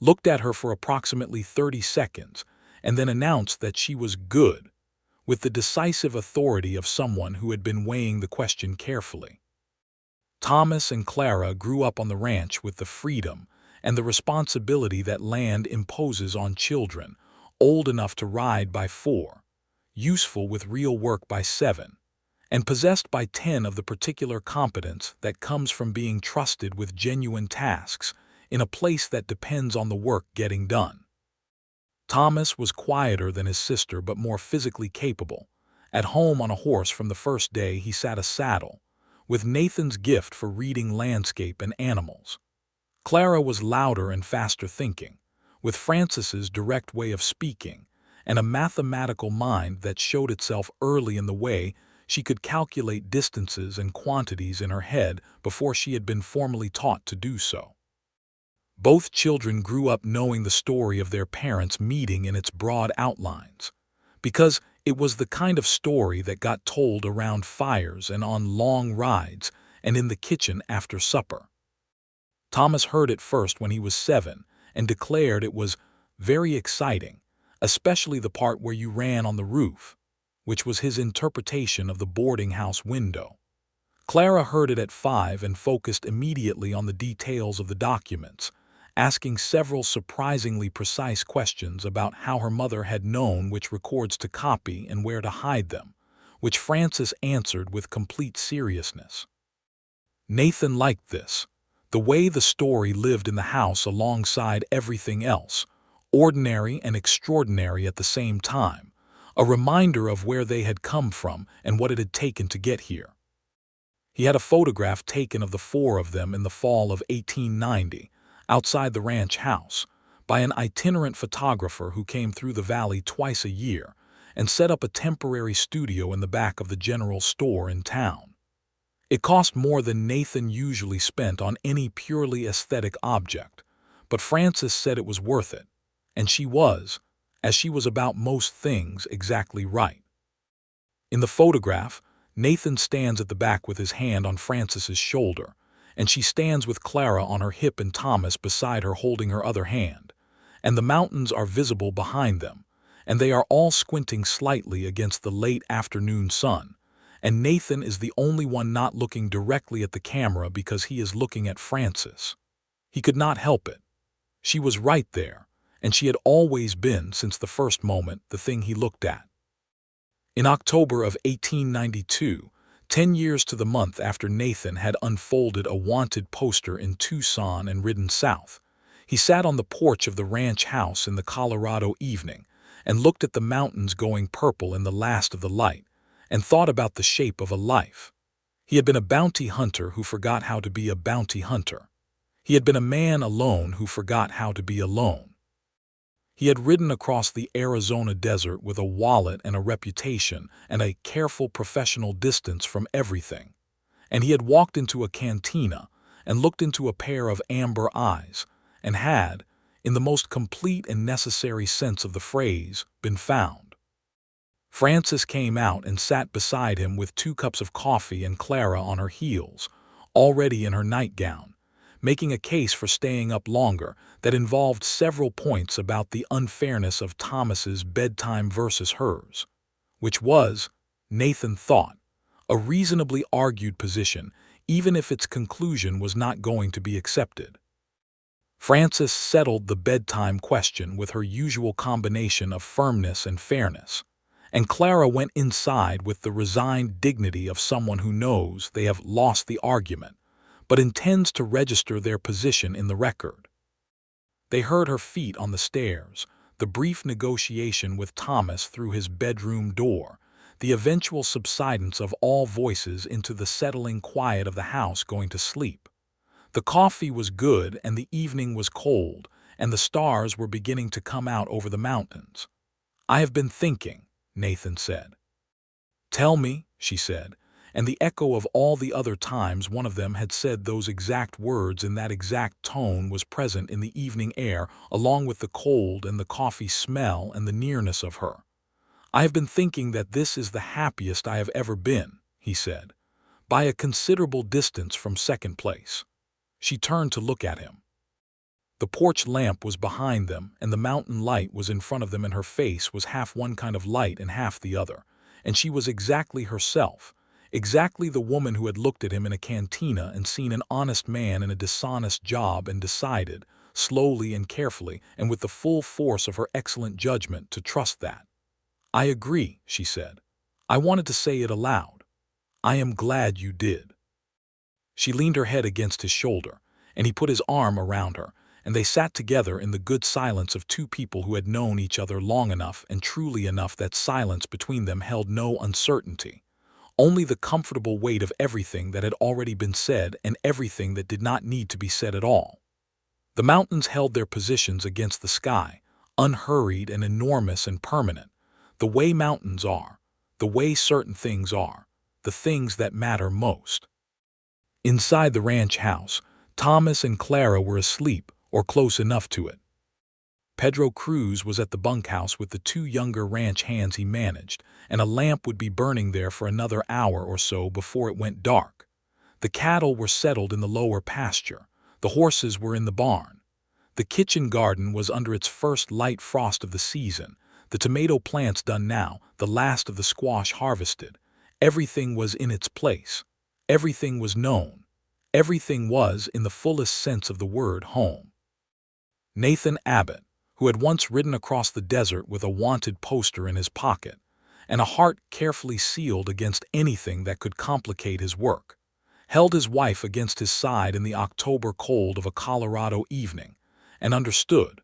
looked at her for approximately 30 seconds and then announced that she was good, with the decisive authority of someone who had been weighing the question carefully. Thomas and Clara grew up on the ranch with the freedom and the responsibility that land imposes on children, old enough to ride by 4, useful with real work by 7, and possessed by 10 of the particular competence that comes from being trusted with genuine tasks in a place that depends on the work getting done. Thomas was quieter than his sister but more physically capable, at home on a horse from the first day he sat a saddle, with Nathan's gift for reading landscape and animals. Clara was louder and faster thinking, with Frances's direct way of speaking, and a mathematical mind that showed itself early in the way she could calculate distances and quantities in her head before she had been formally taught to do so. Both children grew up knowing the story of their parents meeting in its broad outlines, because it was the kind of story that got told around fires and on long rides and in the kitchen after supper. Thomas heard it first when he was 7 and declared it was very exciting, especially the part where you ran on the roof, which was his interpretation of the boarding house window. Clara heard it at 5 and focused immediately on the details of the documents, asking several surprisingly precise questions about how her mother had known which records to copy and where to hide them, which Frances answered with complete seriousness. Nathan liked this, the way the story lived in the house alongside everything else, ordinary and extraordinary at the same time, a reminder of where they had come from and what it had taken to get here. He had a photograph taken of the 4 of them in the fall of 1890, outside the ranch house, by an itinerant photographer who came through the valley twice a year and set up a temporary studio in the back of the general store in town. It cost more than Nathan usually spent on any purely aesthetic object, but Frances said it was worth it, and she was, as she was about most things, exactly right. In the photograph, Nathan stands at the back with his hand on Frances's shoulder, and she stands with Clara on her hip and Thomas beside her holding her other hand, and the mountains are visible behind them, and they are all squinting slightly against the late afternoon sun, and Nathan is the only one not looking directly at the camera because he is looking at Frances. He could not help it. She was right there, and she had always been, since the first moment, the thing he looked at. In October of 1892, 10 years to the month after Nathan had unfolded a wanted poster in Tucson and ridden south. He sat on the porch of the ranch house in the Colorado evening and looked at the mountains going purple in the last of the light, and thought about the shape of a life. He had been a bounty hunter who forgot how to be a bounty hunter. He had been a man alone who forgot how to be alone. He had ridden across the Arizona desert with a wallet and a reputation and a careful professional distance from everything. And he had walked into a cantina and looked into a pair of amber eyes and had, in the most complete and necessary sense of the phrase, been found. Frances came out and sat beside him with 2 cups of coffee and Clara on her heels, already in her nightgown, making a case for staying up longer that involved several points about the unfairness of Thomas's bedtime versus hers, which was, Nathan thought, a reasonably argued position, even if its conclusion was not going to be accepted. Frances settled the bedtime question with her usual combination of firmness and fairness, and Clara went inside with the resigned dignity of someone who knows they have lost the argument, but intends to register their position in the record. They heard her feet on the stairs, the brief negotiation with Thomas through his bedroom door, the eventual subsidence of all voices into the settling quiet of the house going to sleep. The coffee was good and the evening was cold, and the stars were beginning to come out over the mountains. "I have been thinking," Nathan said. "Tell me," she said, and the echo of all the other times one of them had said those exact words in that exact tone was present in the evening air, along with the cold and the coffee smell and the nearness of her. "I have been thinking that this is the happiest I have ever been," he said, "by a considerable distance from second place." She turned to look at him. The porch lamp was behind them, and the mountain light was in front of them, and her face was half one kind of light and half the other, and she was exactly herself, exactly the woman who had looked at him in a cantina and seen an honest man in a dishonest job and decided, slowly and carefully and with the full force of her excellent judgment, to trust that. "I agree," she said. "I wanted to say it aloud. I am glad you did." She leaned her head against his shoulder, and he put his arm around her, and they sat together in the good silence of 2 people who had known each other long enough and truly enough that silence between them held no uncertainty, only the comfortable weight of everything that had already been said and everything that did not need to be said at all. The mountains held their positions against the sky, unhurried and enormous and permanent, the way mountains are, the way certain things are, the things that matter most. Inside the ranch house, Thomas and Clara were asleep, or close enough to it. Pedro Cruz was at the bunkhouse with the 2 younger ranch hands he managed, and a lamp would be burning there for another hour or so before it went dark. The cattle were settled in the lower pasture. The horses were in the barn. The kitchen garden was under its first light frost of the season, the tomato plants done now, the last of the squash harvested. Everything was in its place. Everything was known. Everything was, in the fullest sense of the word, home. Nathan Abbott, who had once ridden across the desert with a wanted poster in his pocket, and a heart carefully sealed against anything that could complicate his work, held his wife against his side in the October cold of a Colorado evening, and understood,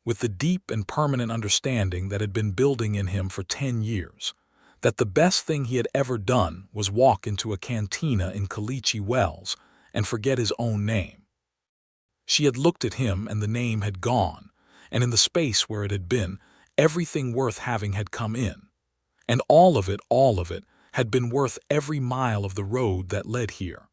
with the deep and permanent understanding that had been building in him for 10 years, that the best thing he had ever done was walk into a cantina in Caliche Wells and forget his own name. She had looked at him and the name had gone, and in the space where it had been, everything worth having had come in. And all of it, had been worth every mile of the road that led here.